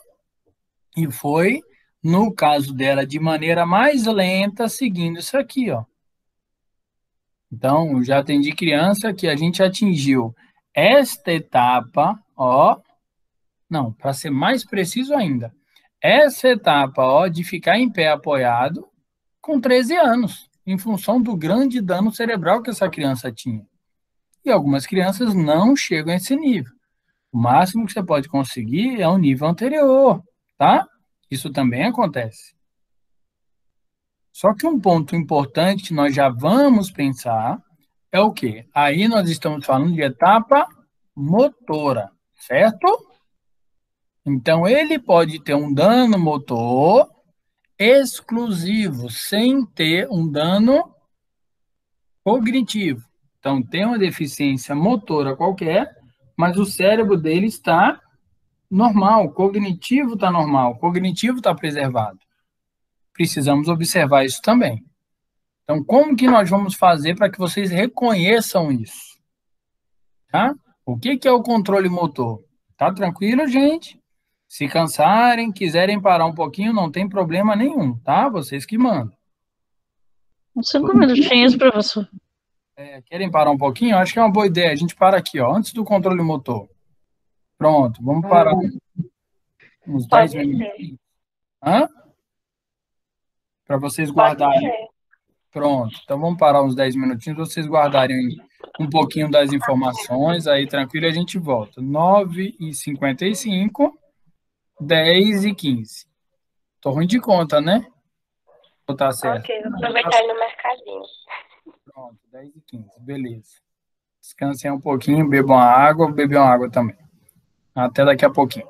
e foi, no caso dela, de maneira mais lenta, seguindo isso aqui, ó. Então, já atendi criança que a gente atingiu esta etapa, ó. Não, para ser mais preciso ainda, essa etapa, ó, de ficar em pé apoiado com 13 anos, em função do grande dano cerebral que essa criança tinha. E algumas crianças não chegam a esse nível. O máximo que você pode conseguir é o nível anterior, tá? Isso também acontece. Só que um ponto importante que nós já vamos pensar é o quê? Aí nós estamos falando de etapa motora, certo? Então, ele pode ter um dano motor exclusivo, sem ter um dano cognitivo. Então, tem uma deficiência motora qualquer, mas o cérebro dele está normal, o cognitivo está normal, o cognitivo está preservado. Precisamos observar isso também. Então, como que nós vamos fazer para que vocês reconheçam isso? Tá? O que é o controle motor? Tá tranquilo, gente? Se cansarem, quiserem parar um pouquinho, não tem problema nenhum, tá? Vocês que mandam. Uns 5 minutinhos, professor. Querem parar um pouquinho? Acho que é uma boa ideia. A gente para aqui, ó, antes do controle motor. Pronto, vamos parar uns 10 minutos. Hã? Para vocês guardarem. Pronto, então vamos parar uns 10 minutinhos, para vocês guardarem um pouquinho das informações, aí tranquilo, a gente volta. 9h55, 10h15. Tô ruim de conta, né? Ou tá certo? Ok, vou aproveitar no mercadinho. Pronto, 10h15, beleza. Descansem um pouquinho, bebam água também. Até daqui a pouquinho.